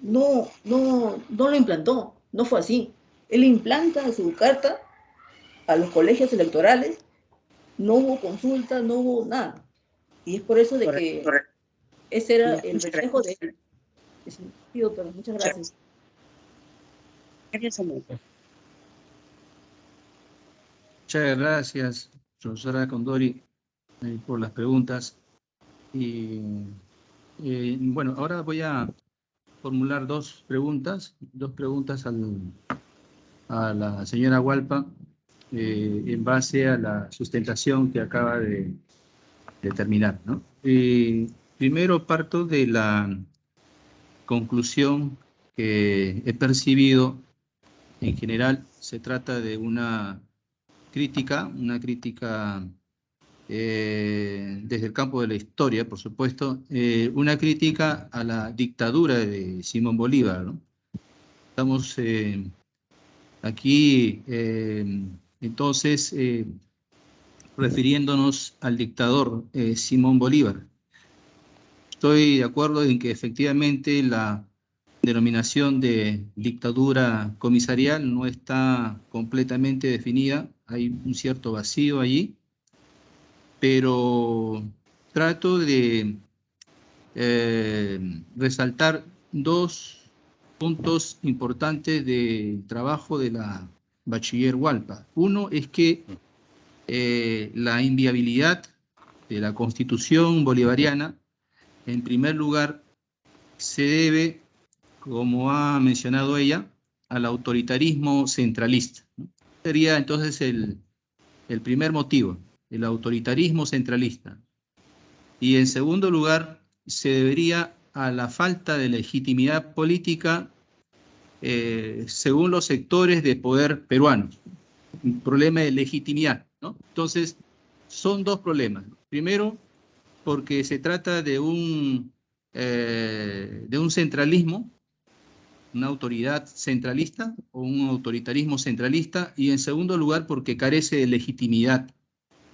[SPEAKER 6] lo implantó, no fue así. Él implanta su carta a los colegios electorales, no hubo consulta, no hubo nada. Y es por eso de que ese era el reflejo de él. Sí, doctora, muchas gracias.
[SPEAKER 5] Muchas gracias, profesora Condori, por las preguntas. Y bueno, ahora voy a formular dos preguntas a la señora Hualpa en base a la sustentación que acaba de terminar, ¿no? Primero parto de la conclusión que he percibido. En general, se trata de una crítica desde el campo de la historia, por supuesto, una crítica a la dictadura de Simón Bolívar, ¿no? Estamos aquí, entonces, refiriéndonos al dictador Simón Bolívar. Estoy de acuerdo en que efectivamente la denominación de dictadura comisarial no está completamente definida, hay un cierto vacío allí, pero trato de resaltar dos puntos importantes del trabajo de la bachiller Hualpa. Uno es que la inviabilidad de la Constitución bolivariana, en primer lugar, se debe, como ha mencionado ella, al autoritarismo centralista, ¿no? Sería entonces el primer motivo, el autoritarismo centralista. Y en segundo lugar, se debería a la falta de legitimidad política según los sectores de poder peruanos. Un problema de legitimidad, ¿no? Entonces, son dos problemas. Primero, porque se trata de un centralismo, una autoridad centralista o un autoritarismo centralista, y en segundo lugar porque carece de legitimidad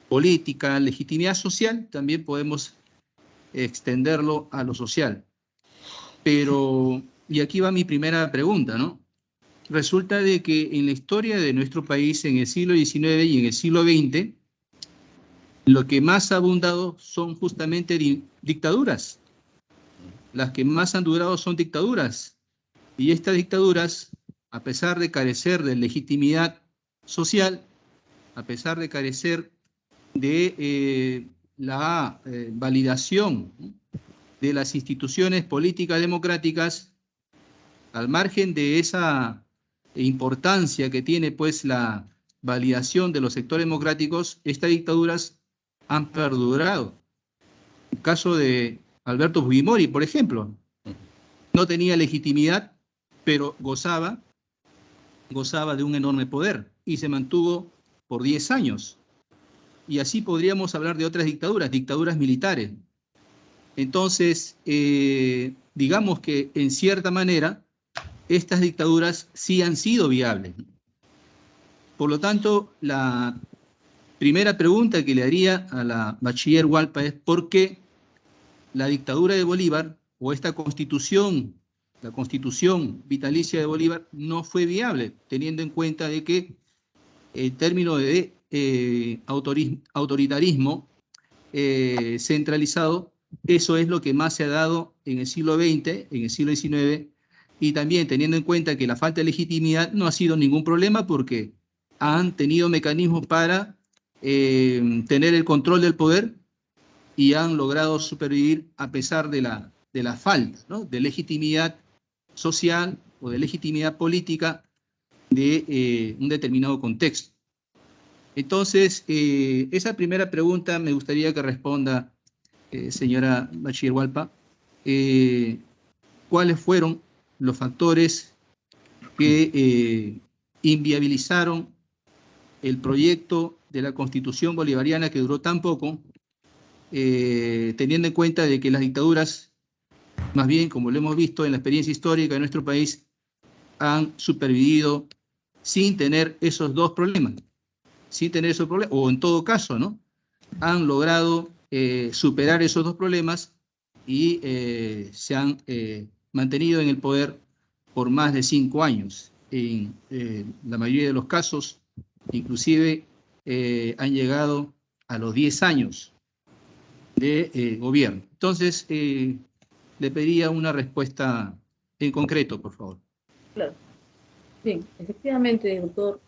[SPEAKER 5] política, legitimidad social, también podemos extenderlo a lo social. Pero, y aquí va mi primera pregunta, ¿no? Resulta de que en la historia de nuestro país, en el siglo XIX y en el siglo XX, lo que más ha abundado son justamente dictaduras. Las que más han durado son dictaduras. Y estas dictaduras, a pesar de carecer de legitimidad social, a pesar de carecer de la validación de las instituciones políticas democráticas, al margen de esa importancia que tiene pues la validación de los sectores democráticos, estas dictaduras han perdurado. El caso de Alberto Fujimori, por ejemplo, no tenía legitimidad, pero gozaba de un enorme poder y se mantuvo por 10 años. Y así podríamos hablar de otras dictaduras militares. Entonces, digamos que en cierta manera, estas dictaduras sí han sido viables. Por lo tanto, la primera pregunta que le haría a la bachiller Hualpa es ¿por qué la dictadura de Bolívar o esta constitución, la constitución vitalicia de Bolívar, no fue viable, teniendo en cuenta de que en términos de autoritarismo centralizado, eso es lo que más se ha dado en el siglo XX, en el siglo XIX, y también teniendo en cuenta que la falta de legitimidad no ha sido ningún problema porque han tenido mecanismos para tener el control del poder y han logrado supervivir a pesar de la falta, ¿no?, de legitimidad social o de legitimidad política de un determinado contexto. Entonces, esa primera pregunta me gustaría que responda, señora bachiller Hualpa, ¿cuáles fueron los factores que inviabilizaron el proyecto de la Constitución bolivariana que duró tan poco, teniendo en cuenta de que las dictaduras, más bien, como lo hemos visto en la experiencia histórica de nuestro país, han supervivido sin tener esos dos problemas? Sin tener esos problemas, o en todo caso, ¿no?, han logrado superar esos dos problemas y se han mantenido en el poder por más de 5 años. En la mayoría de los casos, inclusive, han llegado a los 10 años de gobierno. Entonces, le pediría una respuesta en concreto, por favor.
[SPEAKER 6] Claro. Bien, efectivamente, doctor,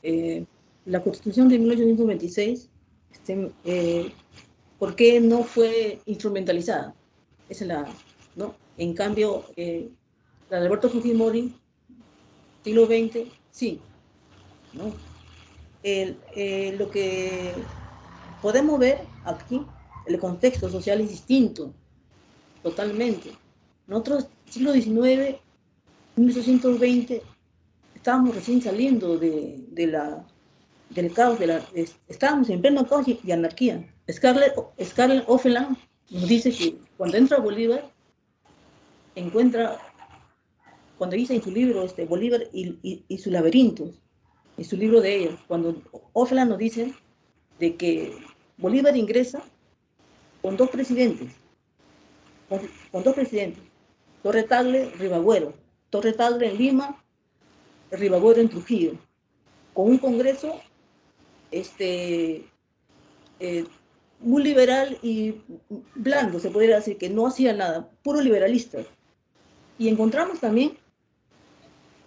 [SPEAKER 6] la Constitución de 1826, ¿por qué no fue instrumentalizada? Esa es la, ¿no? En cambio, la de Alberto Fujimori, siglo XX, sí, ¿no? Lo que podemos ver aquí, el contexto social es distinto, totalmente. Nosotros, siglo XIX, 1820, estábamos recién saliendo del caos, estábamos en pleno caos y anarquía. Scarlett O'Fallon nos dice que cuando entra Bolívar, cuando dice en su libro Bolívar y su laberinto, en su libro de ella, cuando O'Fallon nos dice de que Bolívar ingresa con dos presidentes, Torre Tagle, Ribagüero, Torre Tagle en Lima, Ribagüero en Trujillo, con un Congreso muy liberal y blando, se podría decir, que no hacía nada, puro liberalista. Y encontramos también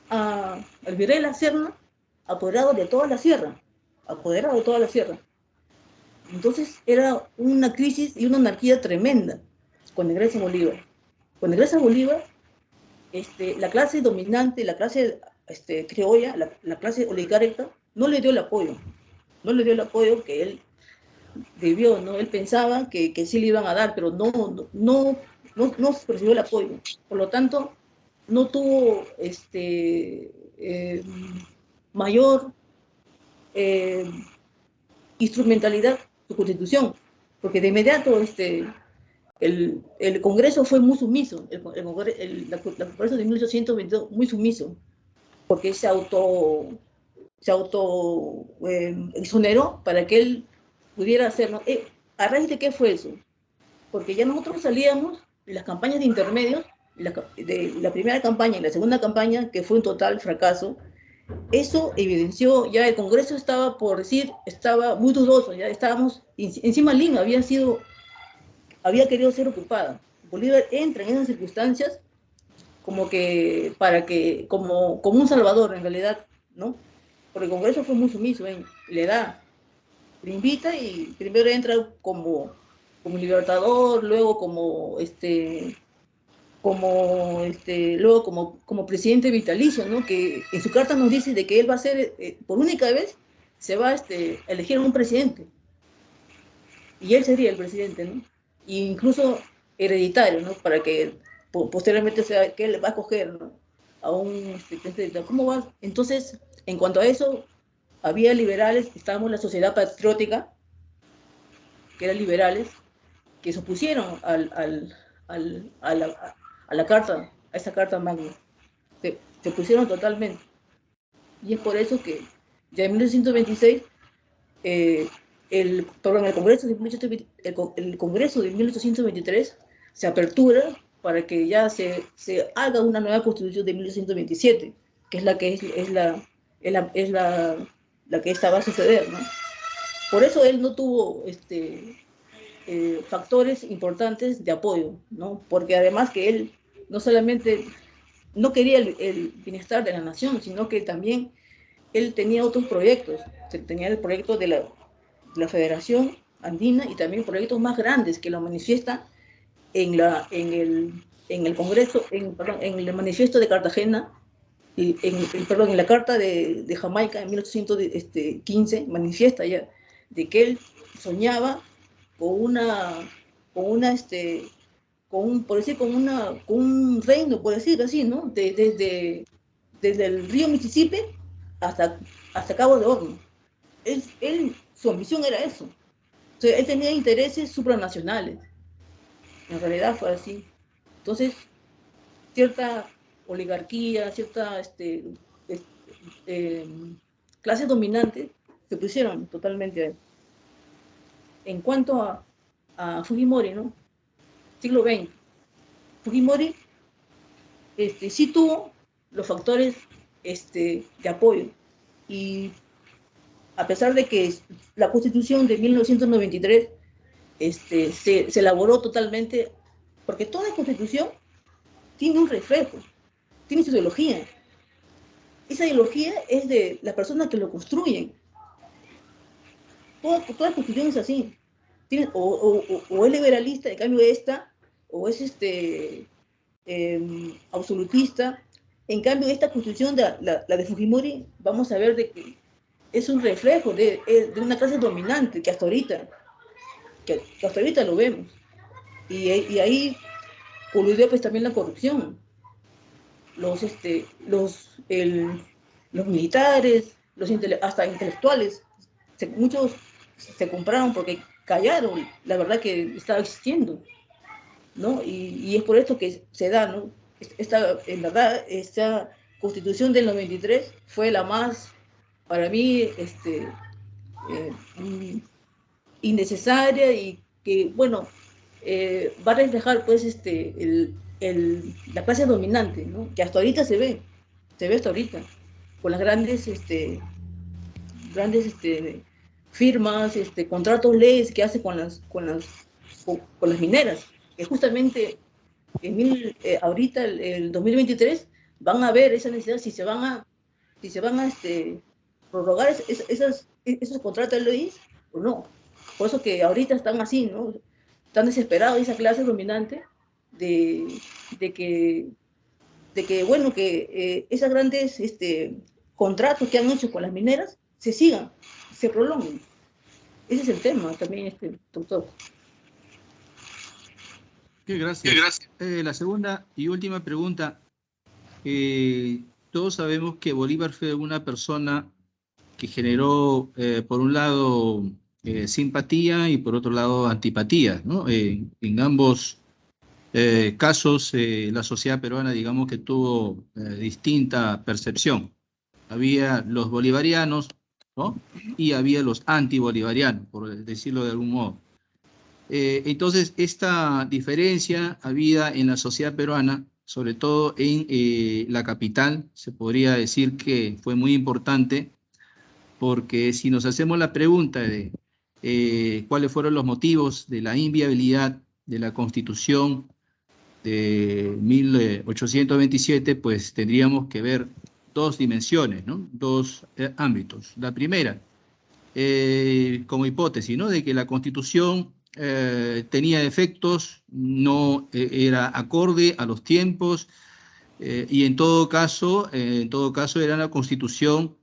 [SPEAKER 6] al virrey de la Serna, apoderado de toda la sierra, Entonces era una crisis y una anarquía tremenda cuando ingresa Bolívar. Cuando ingresa Bolívar, la clase dominante, la clase criolla, la clase oligárquica, no le dio el apoyo que él debió, ¿no? Él pensaba que sí le iban a dar, pero no recibió el apoyo. Por lo tanto, no tuvo mayor instrumentalidad su constitución, porque de inmediato el Congreso fue muy sumiso, el Congreso de 1822 muy sumiso, porque se auto exoneró para que él pudiera hacerlo. ¿A raíz de qué fue eso? Porque ya nosotros salíamos en las campañas de intermedios, de la primera campaña y la segunda campaña, que fue un total fracaso. Eso evidenció, ya el Congreso estaba, por decir, estaba muy dudoso, ya estábamos, encima Lima había querido ser ocupada. Bolívar entra en esas circunstancias como un salvador en realidad, ¿no? Porque el Congreso fue muy sumiso, le invita y primero entra como libertador, luego como presidente vitalicio, ¿no? Que en su carta nos dice de que él va a ser, por única vez, se va a elegir a un presidente. Y él sería el presidente, ¿no? E incluso hereditario, ¿no? Para que posteriormente sea que él va a escoger, ¿no?, a un presidente. ¿Cómo va? Entonces, en cuanto a eso, había liberales, estábamos en la Sociedad Patriótica, que eran liberales, que se opusieron a la carta, a esa carta magna. Se opusieron totalmente. Y es por eso que ya en 1926 el Congreso de 1823 se apertura para que ya se haga una nueva Constitución de 1827, que es la que la que esta va a suceder, ¿no? Por eso él no tuvo factores importantes de apoyo, ¿no? Porque además que él no solamente no quería el bienestar de la nación, sino que también él tenía otros proyectos. Tenía el proyecto de la Federación Andina y también proyectos más grandes que lo manifiesta en el Congreso, en el manifiesto de Cartagena, y en la Carta de Jamaica en 1815, manifiesta ya de que él soñaba con un reino, por decirlo así, ¿no? Desde el río Mississippi hasta Cabo de Horno. Su ambición era eso. O sea, él tenía intereses supranacionales. En realidad fue así. Entonces, cierta oligarquía, cierta clases dominantes se pusieron totalmente a él. En cuanto a Fujimori, ¿no? Siglo XX, Fujimori sí tuvo los factores de apoyo, y a pesar de que la Constitución de 1993 se elaboró totalmente, porque toda Constitución tiene un reflejo, tiene su ideología. Esa ideología es de las personas que lo construyen. Toda Constitución es así. O es liberalista, en cambio esta, o es absolutista. En cambio, esta Constitución, la de Fujimori, vamos a ver de que es un reflejo de una clase dominante que hasta ahorita lo vemos. Y ahí coludió pues también la corrupción. Los militares, hasta intelectuales, muchos se compraron porque callaron la verdad que estaba existiendo, ¿no? Y es por esto que se da, ¿no? En verdad, esta Constitución del 93 fue la más, para mí, innecesaria, y que, bueno, va a reflejar, pues, la clase dominante, ¿no? Que hasta ahorita se ve hasta ahorita, con las grandes firmas, contratos, leyes que hace con las mineras, que justamente ahorita, el 2023, van a ver esa necesidad, si se van a prorrogar esos contratos de leyes o no. Por eso que ahorita están así, ¿no? Están desesperados esa clase dominante de que bueno, que esos grandes contratos que han hecho con las mineras se sigan, se prolonguen. Ese es el tema también, doctor.
[SPEAKER 5] Gracias. La segunda y última pregunta. Todos sabemos que Bolívar fue una persona que generó, por un lado, simpatía y por otro lado, antipatía, ¿no? En ambos casos, la sociedad peruana, digamos que tuvo distinta percepción. Había los bolivarianos, ¿no? Y había los antibolivarianos, por decirlo de algún modo. Entonces, esta diferencia había en la sociedad peruana, sobre todo en la capital, se podría decir que fue muy importante, porque si nos hacemos la pregunta de cuáles fueron los motivos de la inviabilidad de la Constitución de 1827, pues tendríamos que ver dos dimensiones, ¿no? Dos ámbitos. La primera, como hipótesis, ¿no? De que la Constitución tenía defectos, no era acorde a los tiempos, y en todo caso era una Constitución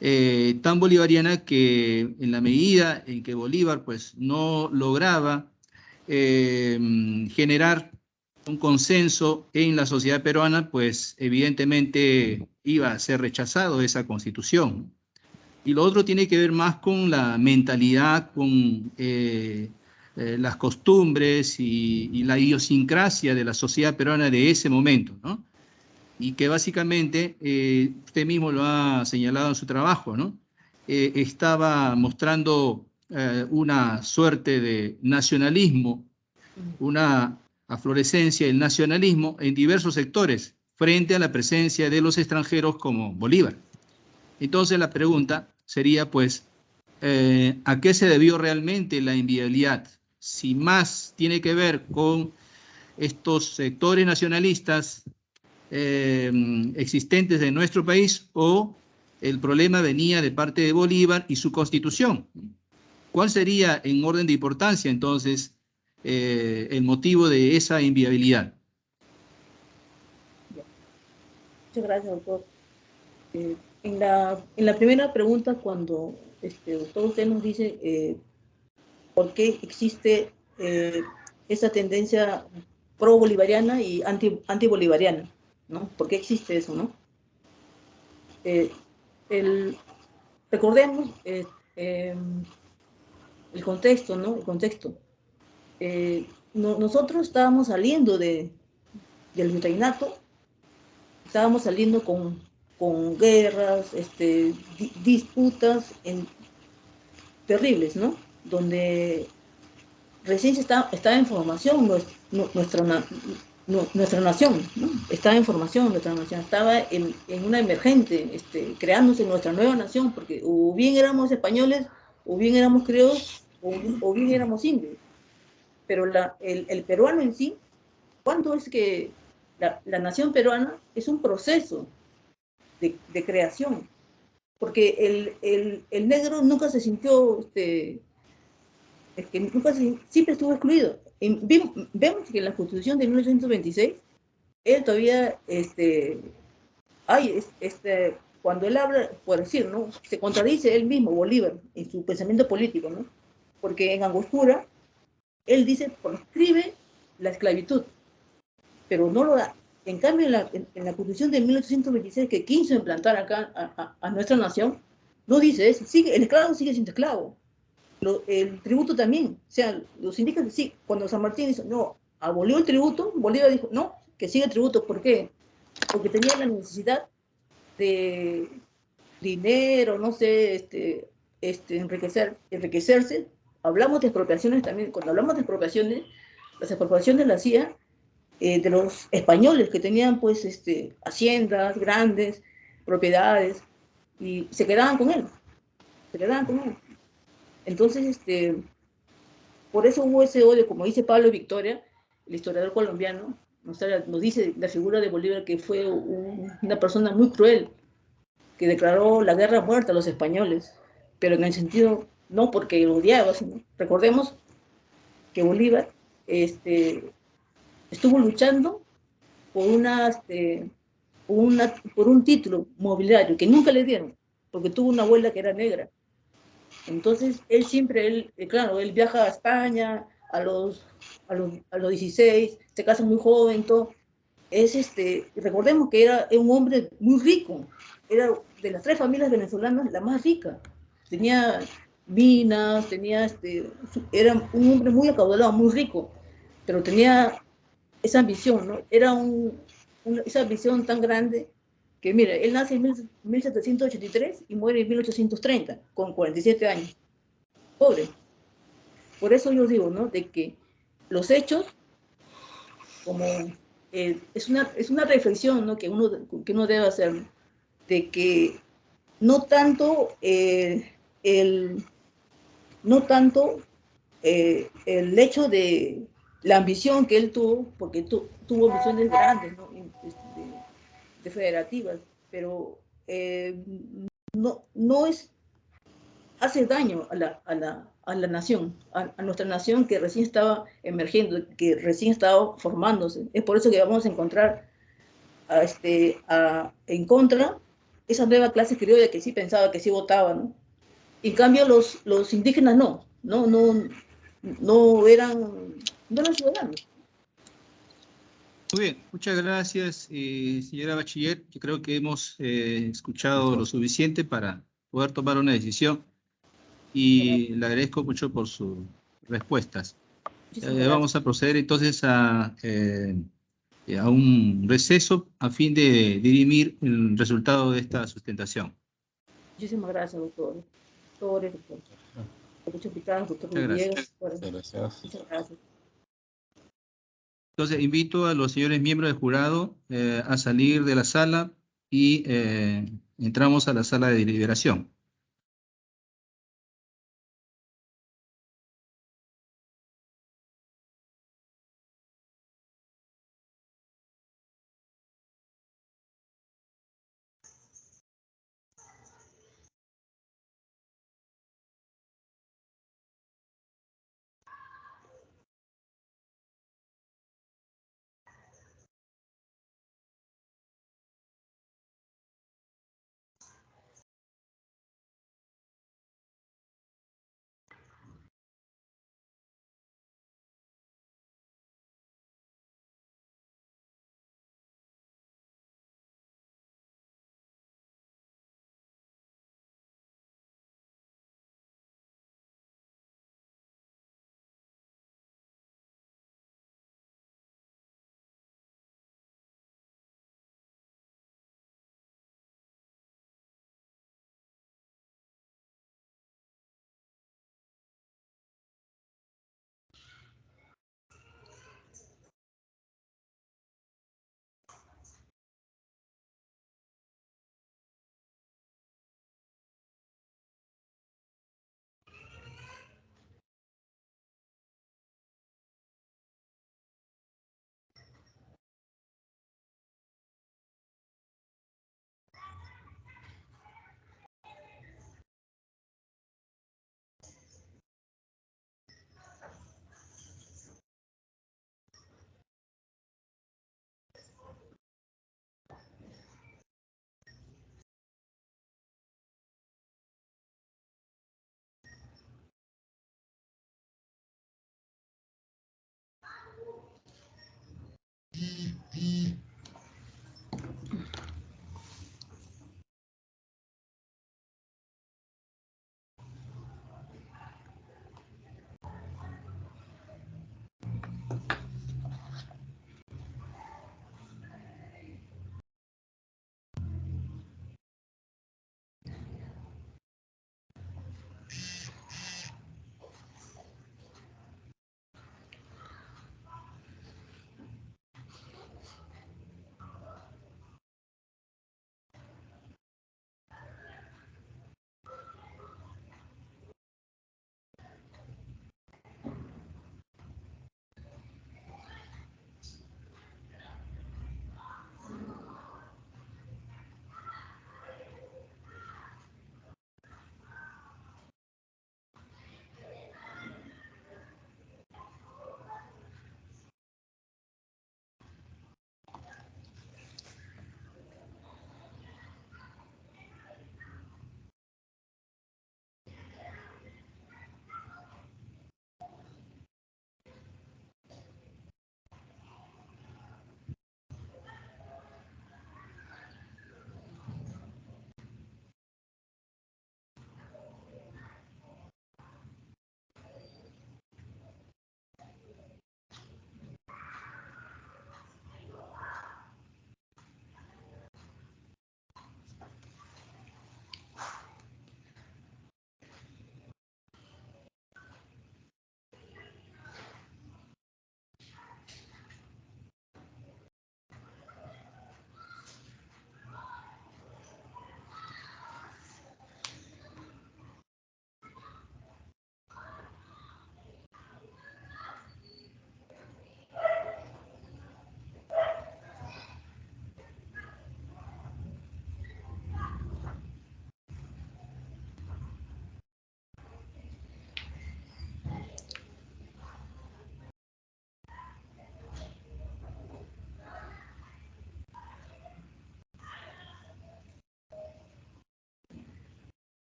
[SPEAKER 5] tan bolivariana que, en la medida en que Bolívar pues no lograba generar un consenso en la sociedad peruana, pues evidentemente iba a ser rechazado esa Constitución. Y lo otro tiene que ver más con la mentalidad, con las costumbres y la idiosincrasia de la sociedad peruana de ese momento, ¿no? Y que básicamente, usted mismo lo ha señalado en su trabajo, ¿no? Estaba mostrando una suerte de nacionalismo, una aflorescencia del nacionalismo en diversos sectores frente a la presencia de los extranjeros como Bolívar. Entonces la pregunta sería, pues, ¿a qué se debió realmente la inviabilidad? Si más tiene que ver con estos sectores nacionalistas existentes en nuestro país, o el problema venía de parte de Bolívar y su constitución. ¿Cuál sería, en orden de importancia, entonces, el motivo de esa inviabilidad?
[SPEAKER 6] Muchas gracias, doctor. En la primera pregunta, cuando doctor, usted nos dice por qué existe esa tendencia pro-bolivariana y anti-bolivariana, ¿no? ¿Por qué existe eso, no? Recordemos el contexto, ¿no? El contexto. Nosotros estábamos saliendo del virreinato, estábamos saliendo con guerras, disputas terribles, ¿no? Donde recién estaba en formación nuestra nación, ¿no? Estaba en formación nuestra nación, estaba en una emergente, creándose nuestra nueva nación, porque o bien éramos españoles, o bien éramos criollos, o bien éramos indios. Pero el peruano en sí, ¿cuánto es que la nación peruana es un proceso de creación? Porque el negro nunca se sintió, siempre estuvo excluido. Vemos que en la Constitución de 1826, él todavía, cuando él habla, por decir, ¿no? Se contradice él mismo, Bolívar, en su pensamiento político, ¿no? Porque en Angostura, él dice, proscribe la esclavitud, pero no lo da. En cambio, en la Constitución de 1826, que quiso implantar acá a nuestra nación, no dice eso. El esclavo sigue siendo esclavo. El tributo también. O sea, los indígenas, sí, cuando San Martín dijo, no, abolió el tributo, Bolívar dijo, no, que siga el tributo. ¿Por qué? Porque tenía la necesidad de dinero, no sé, enriquecerse. Hablamos de expropiaciones también. Cuando hablamos de expropiaciones, las expropiaciones las hacía de los españoles que tenían, pues, haciendas grandes, propiedades, y se quedaban con él. Se quedaban con él. Entonces, por eso hubo ese odio, como dice Pablo Victoria, el historiador colombiano, nos dice la figura de Bolívar, que fue una persona muy cruel, que declaró la guerra muerta a los españoles, pero en el sentido, no porque lo odiaba, sino, recordemos que Bolívar estuvo luchando por por un título mobiliario que nunca le dieron, porque tuvo una abuela que era negra. Entonces, claro, él viaja a España a los 16, se casa muy joven, todo. Recordemos que era un hombre muy rico, era de las 3 familias venezolanas la más rica. Tenía minas, era un hombre muy acaudalado, muy rico, pero tenía esa ambición, ¿no? Era esa ambición tan grande que, mira, él nace en 1783 y muere en 1830, con 47 años. Pobre. Por eso yo digo, ¿no? De que los hechos, como es una reflexión, ¿no? que uno debe hacer, de que no tanto el hecho de la ambición que él tuvo, porque tuvo ambiciones grandes, ¿no? de federativas, pero no hace daño a la nación, a nuestra nación que recién estaba emergiendo, que recién estaba formándose. Es por eso que vamos a encontrar en contra esa nueva clase criolla que sí pensaba, que sí votaba, ¿no? En cambio, los indígenas no eran ciudadanos.
[SPEAKER 5] Muy bien, muchas gracias, señora Bachiller. Yo creo que hemos escuchado lo suficiente para poder tomar una decisión y le agradezco mucho por sus respuestas. Vamos a proceder entonces a un receso a fin de dirimir el resultado de esta sustentación.
[SPEAKER 6] Muchísimas gracias, doctor. Doctor. Muchas gracias, doctor
[SPEAKER 5] Muchas gracias.
[SPEAKER 6] Villegas. Bueno,
[SPEAKER 2] Muchas gracias.
[SPEAKER 6] muchas gracias.
[SPEAKER 5] Entonces, invito a los señores miembros del jurado a salir de la sala y entramos a la sala de deliberación.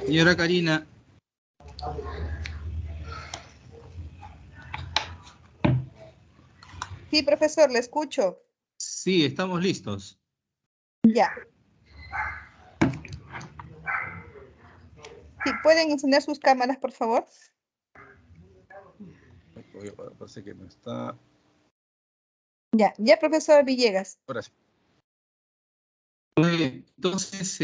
[SPEAKER 5] Señora Karina.
[SPEAKER 4] Sí, profesor, le escucho.
[SPEAKER 5] Sí, estamos listos.
[SPEAKER 4] Ya. Sí, ¿pueden encender sus cámaras, por favor?
[SPEAKER 2] Parece que no está.
[SPEAKER 4] Ya, profesor Villegas.
[SPEAKER 2] Ahora sí.
[SPEAKER 5] Entonces,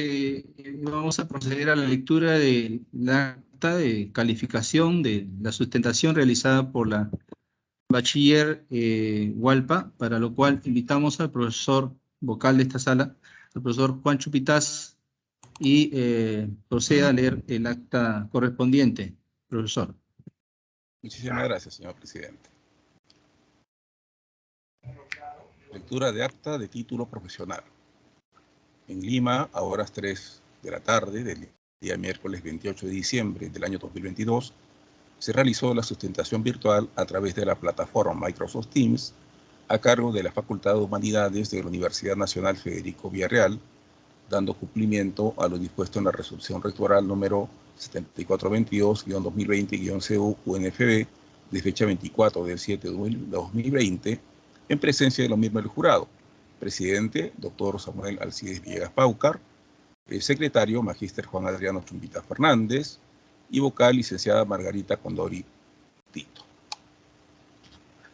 [SPEAKER 5] vamos a proceder a la lectura de la acta de calificación de la sustentación realizada por la bachiller Hualpa, para lo cual invitamos al profesor vocal de esta sala, al profesor Juan Chupitaz, y proceda a leer el acta correspondiente, profesor.
[SPEAKER 2] Muchísimas gracias, señor presidente. Lectura de acta de título profesional. En Lima, a horas 3 de la tarde del día miércoles 28 de diciembre del año 2022, se realizó la sustentación virtual a través de la plataforma Microsoft Teams a cargo de la Facultad de Humanidades de la Universidad Nacional Federico Villarreal, dando cumplimiento a lo dispuesto en la resolución rectoral número 7422-2020-CU-UNFB de fecha 24 del 7 de 2020, en presencia de lo mismo el jurado. Presidente, doctor Samuel Alcides Villegas Paucar, secretario, magíster Juan Adriano Chumbita Fernández, y vocal, licenciada Margarita Condori Tito.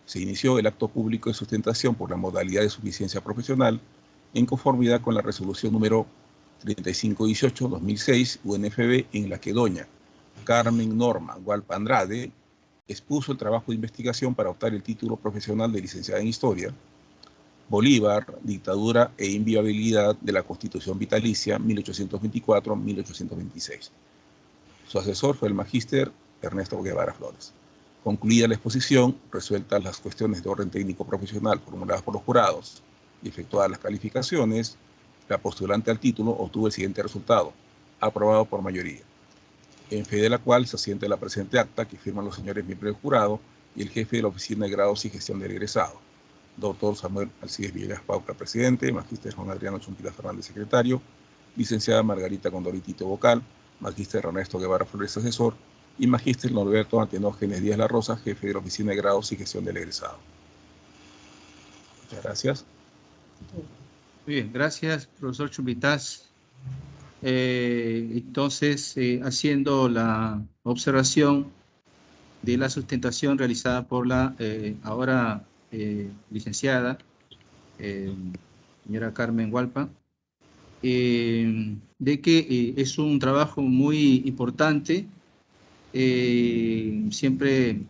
[SPEAKER 2] Se inició el acto público de sustentación por la modalidad de suficiencia profesional en conformidad con la resolución número 3518-2006 UNFB, en la que doña Carmen Norma Hualpa Andrade expuso el trabajo de investigación para optar el título profesional de licenciada en Historia, Bolívar, dictadura e inviolabilidad de la Constitución Vitalicia 1824-1826. Su asesor fue el magíster Ernesto Guevara Flores. Concluida la exposición, resueltas las cuestiones de orden técnico profesional formuladas por los jurados y efectuadas las calificaciones, la postulante al título obtuvo el siguiente resultado: aprobado por mayoría, en fe de la cual se asiente la presente acta que firman los señores miembros del jurado y el jefe de la Oficina de Grados y Gestión del Egresado, doctor Samuel Alcides Villegas Paucar, presidente; magíster Juan Adriano Chumpita Fernández, secretario; licenciada Margarita Condori Tito, vocal; magíster Ernesto Guevara Flores, asesor; y magíster Norberto Antenógenes Díaz La Rosa, jefe de la Oficina de Grados y Gestión del Egresado. Muchas gracias.
[SPEAKER 5] Muy bien, gracias, profesor Chumbitaz. Entonces, haciendo la observación de la sustentación realizada por la ahora licenciada señora Carmen Hualpa, de que es un trabajo muy importante, siempre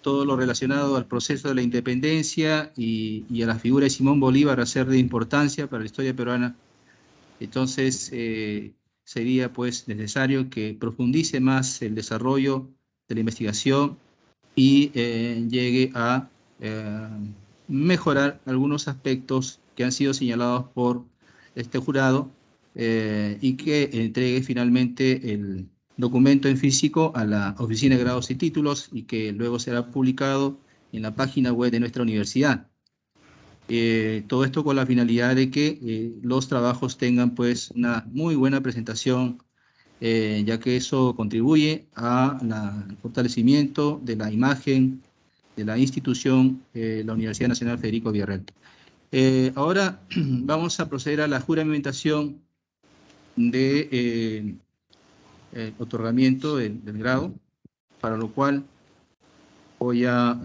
[SPEAKER 5] todo lo relacionado al proceso de la independencia y a la figura de Simón Bolívar a ser de importancia para la historia peruana. Entonces, sería pues necesario que profundice más el desarrollo de la investigación y llegue a mejorar algunos aspectos que han sido señalados por este jurado y que entregue finalmente el documento en físico a la Oficina de Grados y Títulos y que luego será publicado en la página web de nuestra universidad. Todo esto con la finalidad de que los trabajos tengan pues una muy buena presentación, ya que eso contribuye al fortalecimiento de la imagen de la institución, la Universidad Nacional Federico Villarreal. Ahora vamos a proceder a la juramentación de otorgamiento del grado, para lo cual voy a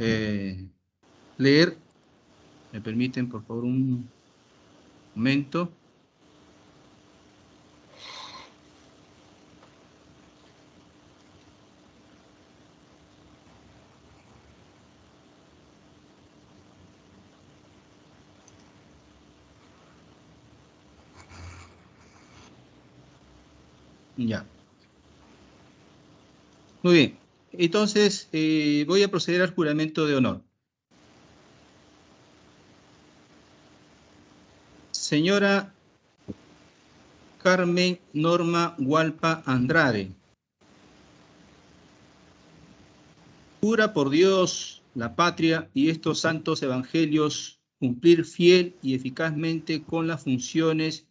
[SPEAKER 5] leer. ¿Me permiten, por favor, un momento? Ya. Muy bien. Entonces, voy a proceder al juramento de honor. Señora Carmen Norma Hualpa Andrade, jura por Dios, la patria y estos santos evangelios cumplir fiel y eficazmente con las funciones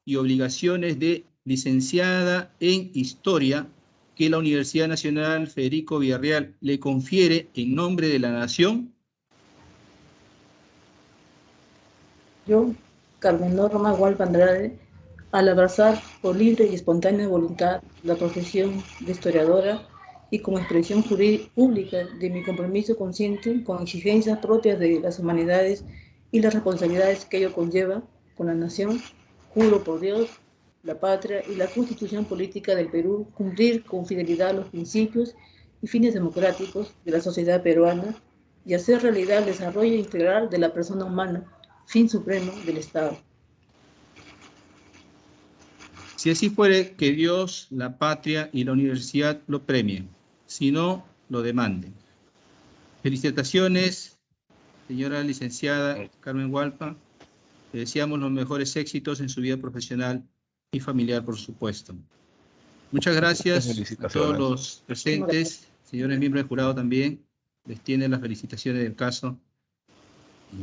[SPEAKER 5] y obligaciones de licenciada en Historia que la Universidad Nacional Federico Villarreal le confiere en nombre de la Nación?
[SPEAKER 6] Yo, Carmen Norma Gualpa Andrade, al abrazar por libre y espontánea voluntad la profesión de historiadora y como expresión pública de mi compromiso consciente con exigencias propias de las humanidades y las responsabilidades que ello conlleva con la nación, juro por Dios, la patria y la constitución política del Perú cumplir con fidelidad los principios y fines democráticos de la sociedad peruana y hacer realidad el desarrollo integral de la persona humana, fin supremo del Estado.
[SPEAKER 5] Si así fuere, que Dios, la patria y la universidad lo premien, si no, lo demanden. Felicitaciones, señora licenciada Carmen Gualpa. Le deseamos los mejores éxitos en su vida profesional y familiar, por supuesto. Muchas gracias a todos los presentes, señores miembros del jurado también. Les tienen las felicitaciones del caso.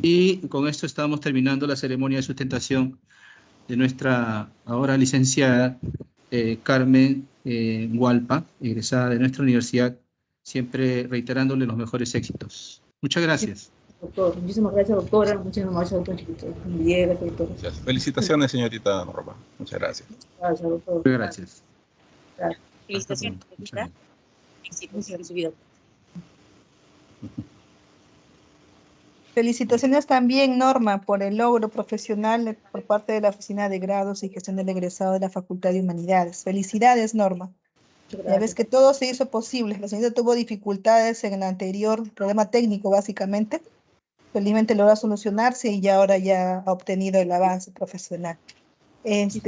[SPEAKER 5] Y con esto estamos terminando la ceremonia de sustentación de nuestra ahora licenciada Carmen Gualpa, egresada de nuestra universidad, siempre reiterándole los mejores éxitos. Muchas gracias.
[SPEAKER 6] Doctor, muchísimas gracias, doctora. Muchísimas gracias, doctor Chiquito. Villegas, doctor.
[SPEAKER 2] Felicitaciones, señorita Norma. Muchas gracias.
[SPEAKER 6] Gracias, doctor.
[SPEAKER 5] Muchas gracias.
[SPEAKER 3] Felicitaciones, señorita. Éxitos en su vida.
[SPEAKER 4] Felicitaciones también, Norma, por el logro profesional por parte de la Oficina de Grados y Gestión del Egresado de la Facultad de Humanidades. Felicidades, Norma. Ya ves que todo se hizo posible. La señorita tuvo dificultades en el anterior problema técnico, básicamente. Felizmente logra solucionarse y ya ahora ya ha obtenido el avance profesional.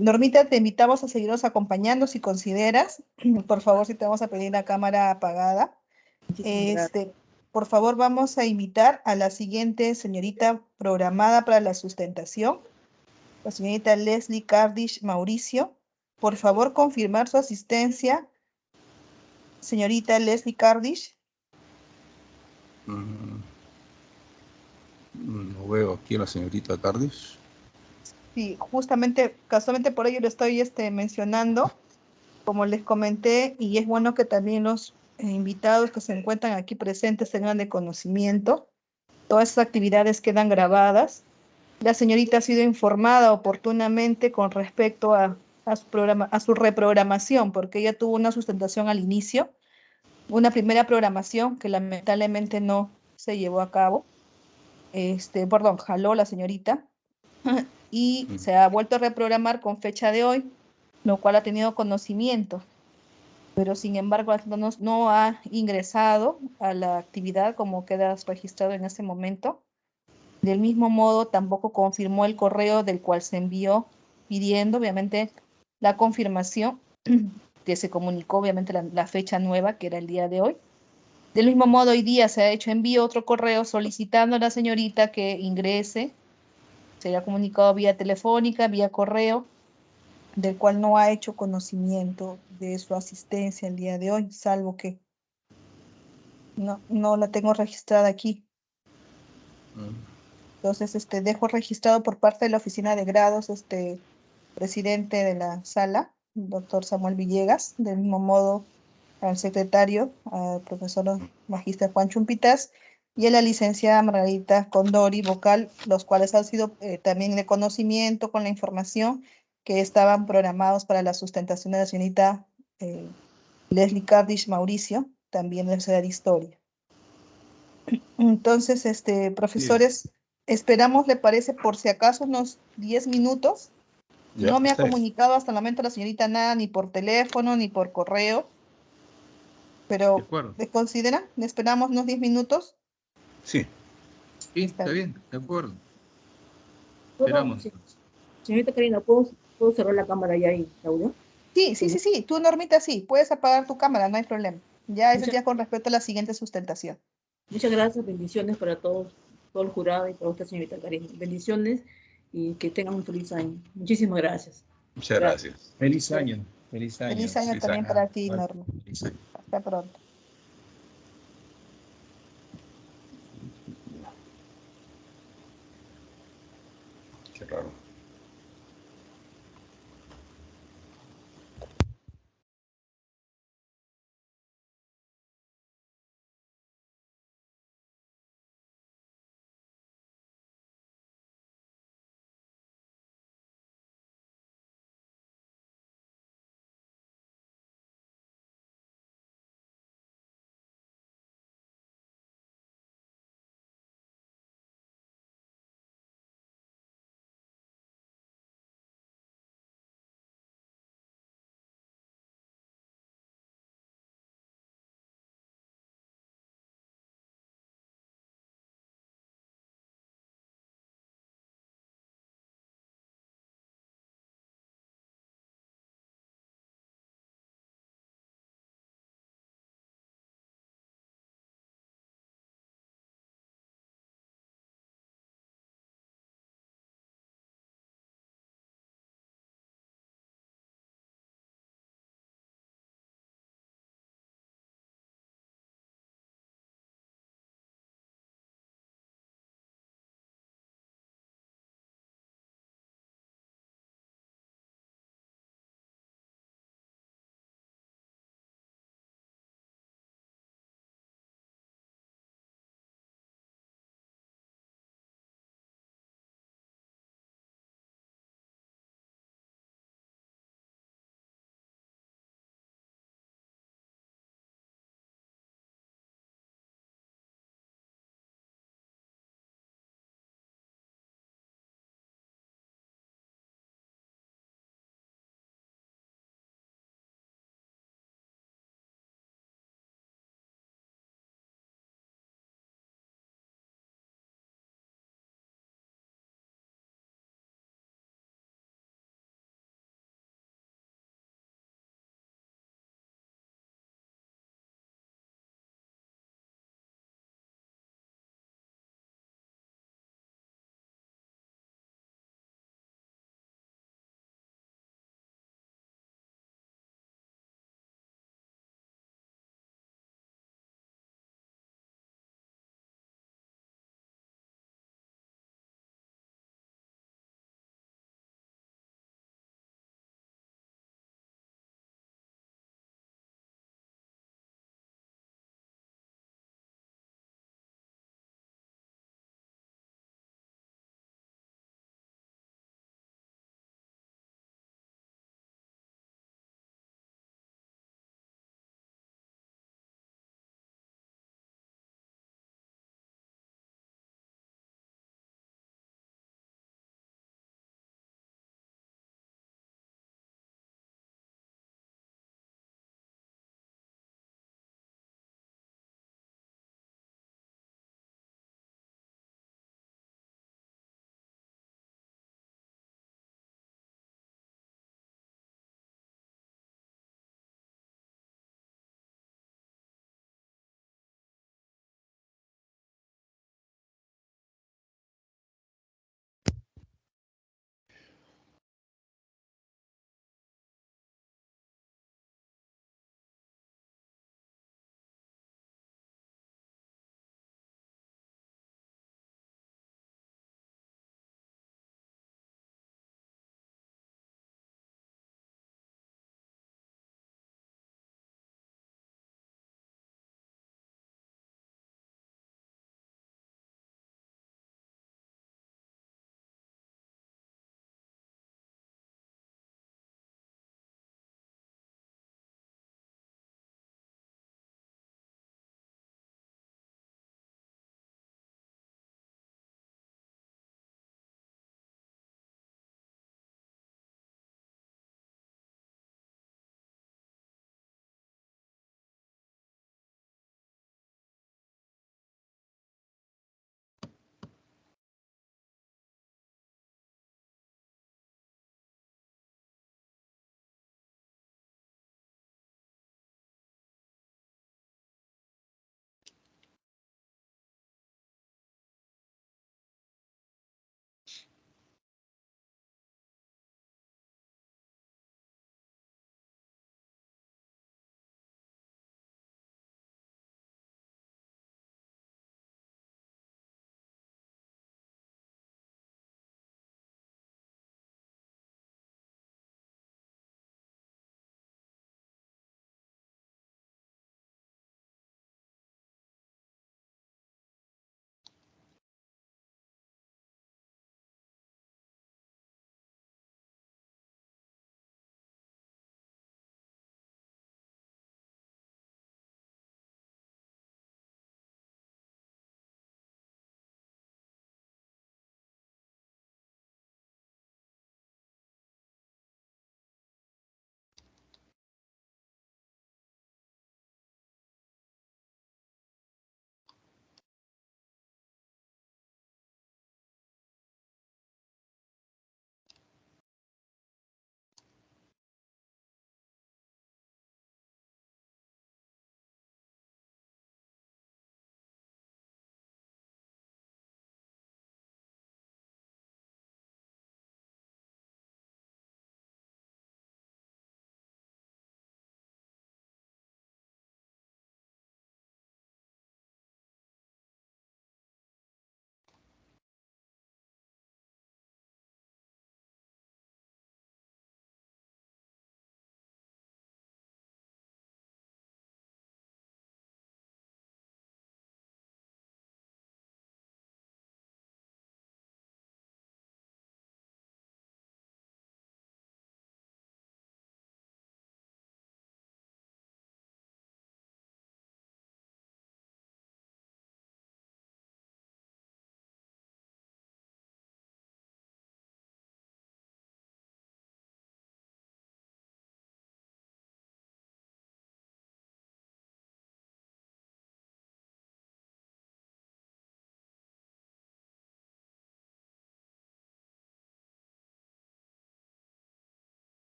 [SPEAKER 4] Normita, te invitamos a seguirnos acompañando si consideras. Por favor, si te vamos a pedir la cámara apagada. Por favor, vamos a invitar a la siguiente señorita programada para la sustentación, la señorita Leslie Cardish Mauricio. Por favor, confirmar su asistencia. Señorita Leslie Cardish.
[SPEAKER 2] No veo aquí a la señorita Cardish.
[SPEAKER 4] Sí, justamente, casualmente por ello lo estoy mencionando, como les comenté, y es bueno que también los invitados que se encuentran aquí presentes tengan de conocimiento. Todas esas actividades quedan grabadas. La señorita ha sido informada oportunamente con respecto a su reprogramación, porque ella tuvo una sustentación al inicio, una primera programación que lamentablemente no se llevó a cabo. Jaló la señorita y se ha vuelto a reprogramar con fecha de hoy, lo cual ha tenido conocimiento, pero sin embargo no ha ingresado a la actividad como queda registrado en este momento. Del mismo modo, tampoco confirmó el correo del cual se envió pidiendo, obviamente, la confirmación que se comunicó, obviamente, la fecha nueva, que era el día de hoy. Del mismo modo, hoy día se ha hecho envío otro correo solicitando a la señorita que ingrese. Se le ha comunicado vía telefónica, vía correo, del cual no ha hecho conocimiento de su asistencia el día de hoy, salvo que no la tengo registrada aquí. Entonces, dejo registrado por parte de la Oficina de Grados, presidente de la sala, el doctor Samuel Villegas, del mismo modo al secretario, al profesor magíster Juan Chumpitas, y a la licenciada Margarita Condori, vocal, los cuales han sido también de conocimiento con la información que estaban programados para la sustentación de la señorita Leslie Cardish Mauricio, también de la Universidad de Historia. Entonces, profesores, esperamos, ¿le parece, por si acaso, unos 10 minutos?
[SPEAKER 2] Ya,
[SPEAKER 4] No me ha
[SPEAKER 2] está bien.
[SPEAKER 4] comunicado hasta el momento la señorita nada, ni por teléfono, ni por correo.
[SPEAKER 5] De
[SPEAKER 4] Pero,
[SPEAKER 5] acuerdo.
[SPEAKER 4] ¿le consideran? ¿Le esperamos unos 10 minutos?
[SPEAKER 2] Sí.
[SPEAKER 5] Sí, está bien, de acuerdo.
[SPEAKER 6] ¿Puedo,
[SPEAKER 5] Esperamos.
[SPEAKER 6] señorita Karina, ¿puedo cerrar la cámara ya ahí, Claudio?
[SPEAKER 4] Sí. Tú, Normita, sí. Puedes apagar tu cámara, no hay problema. Ya eso
[SPEAKER 6] Muchas-
[SPEAKER 4] ya con respecto a la siguiente sustentación.
[SPEAKER 6] Muchas gracias, bendiciones para todos, todo el jurado y para usted, señorita Karina. Bendiciones y que tengan un feliz año. Muchísimas gracias.
[SPEAKER 2] Muchas gracias.
[SPEAKER 5] Feliz año. Feliz año.
[SPEAKER 4] Feliz año
[SPEAKER 2] Feliz
[SPEAKER 4] también
[SPEAKER 2] año.
[SPEAKER 4] para ti, Norma.
[SPEAKER 5] Feliz año.
[SPEAKER 4] Hasta pronto.
[SPEAKER 2] Qué raro.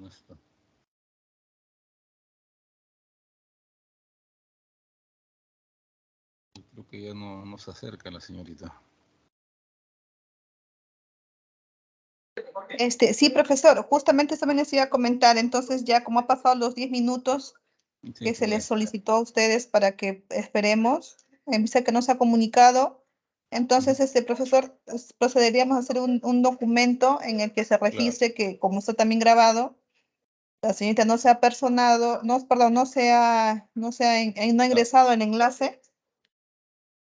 [SPEAKER 2] No está. Yo creo que ya no se acerca la señorita.
[SPEAKER 4] Sí, profesor, justamente también les iba a comentar, entonces ya como ha pasado los 10 minutos
[SPEAKER 2] Sí,
[SPEAKER 4] que se les
[SPEAKER 2] pues,
[SPEAKER 4] solicitó a ustedes para que esperemos, en vista que no se ha comunicado, entonces, profesor, procederíamos a hacer un documento en el que se registre que, como está también grabado, la señorita no se ha personado, no, perdón, no ha ingresado el enlace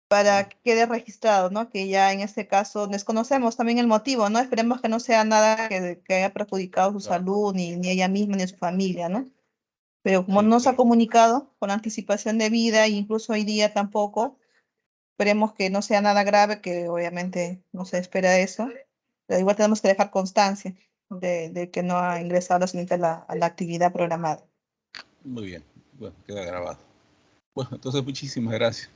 [SPEAKER 4] para que quede registrado, ¿no? Que ya en este caso desconocemos también el motivo, ¿no? Esperemos que no sea nada que haya perjudicado su
[SPEAKER 2] Claro.
[SPEAKER 4] salud, ni ella misma, ni su familia, ¿no? Pero como
[SPEAKER 2] Sí,
[SPEAKER 4] no se ha
[SPEAKER 2] claro.
[SPEAKER 4] comunicado con anticipación de vida, e incluso hoy día tampoco, esperemos que no sea nada grave, que obviamente no se espera eso, pero igual tenemos que dejar constancia de que no ha ingresado la señorita a la actividad programada.
[SPEAKER 2] Muy bien. Bueno, queda grabado. Bueno, entonces muchísimas gracias.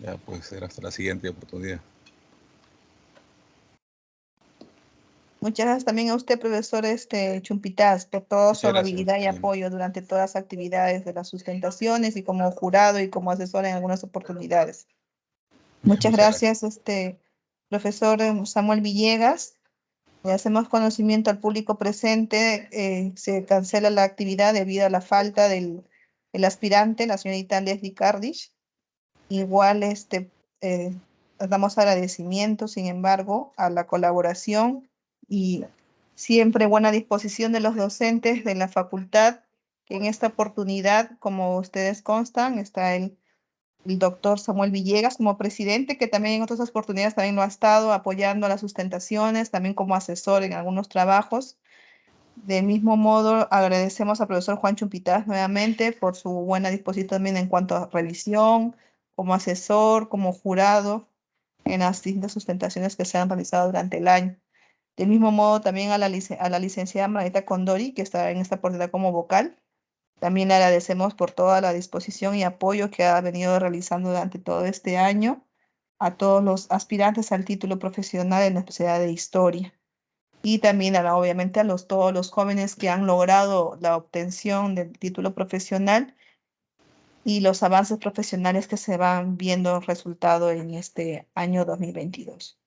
[SPEAKER 2] Ya pues será hasta la siguiente oportunidad.
[SPEAKER 4] Muchas gracias también a usted, profesor Chumpitaz, por toda su
[SPEAKER 2] Muchas gracias.
[SPEAKER 4] amabilidad y
[SPEAKER 2] Bien.
[SPEAKER 4] apoyo durante todas las actividades de las sustentaciones y como jurado y como asesor en algunas oportunidades. Muchas gracias, profesor Samuel Villegas. Le hacemos conocimiento al público presente. Se cancela la actividad debido a la falta del aspirante, la señorita Leslie Cardish. Igual damos agradecimiento, sin embargo, a la colaboración y siempre buena disposición de los docentes de la facultad, que en esta oportunidad, como ustedes constan, está el doctor Samuel Villegas como presidente, que también en otras oportunidades también lo ha estado apoyando a las sustentaciones, también como asesor en algunos trabajos. Del mismo modo, agradecemos al profesor Juan Chumpitaz nuevamente por su buena disposición también en cuanto a revisión, como asesor, como jurado en las distintas sustentaciones que se han realizado durante el año. Del mismo modo, también a la licenciada Margarita Condori, que está en esta oportunidad como vocal. También le agradecemos por toda la disposición y apoyo que ha venido realizando durante todo este año a todos los aspirantes al título profesional en la especialidad de Historia. Y también, obviamente, a todos los jóvenes que han logrado la obtención del título profesional y los avances profesionales que se van viendo resultado en este año 2022.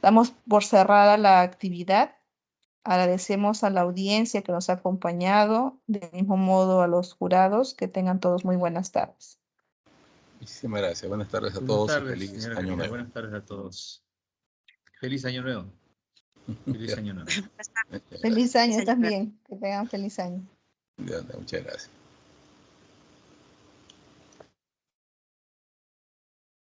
[SPEAKER 4] Damos por cerrada la actividad. Agradecemos a la audiencia que nos ha acompañado, del mismo modo a los jurados, que tengan todos muy buenas tardes.
[SPEAKER 2] Muchísimas gracias. Buenas tardes a
[SPEAKER 5] Buenas
[SPEAKER 2] todos
[SPEAKER 5] tardes,
[SPEAKER 2] y feliz
[SPEAKER 5] señora
[SPEAKER 2] año
[SPEAKER 5] Karina.
[SPEAKER 2] nuevo.
[SPEAKER 5] Buenas tardes a todos. Feliz año nuevo. Feliz año nuevo.
[SPEAKER 4] Feliz año
[SPEAKER 3] Feliz año.
[SPEAKER 4] también. Que tengan feliz año.
[SPEAKER 2] Ya, muchas gracias.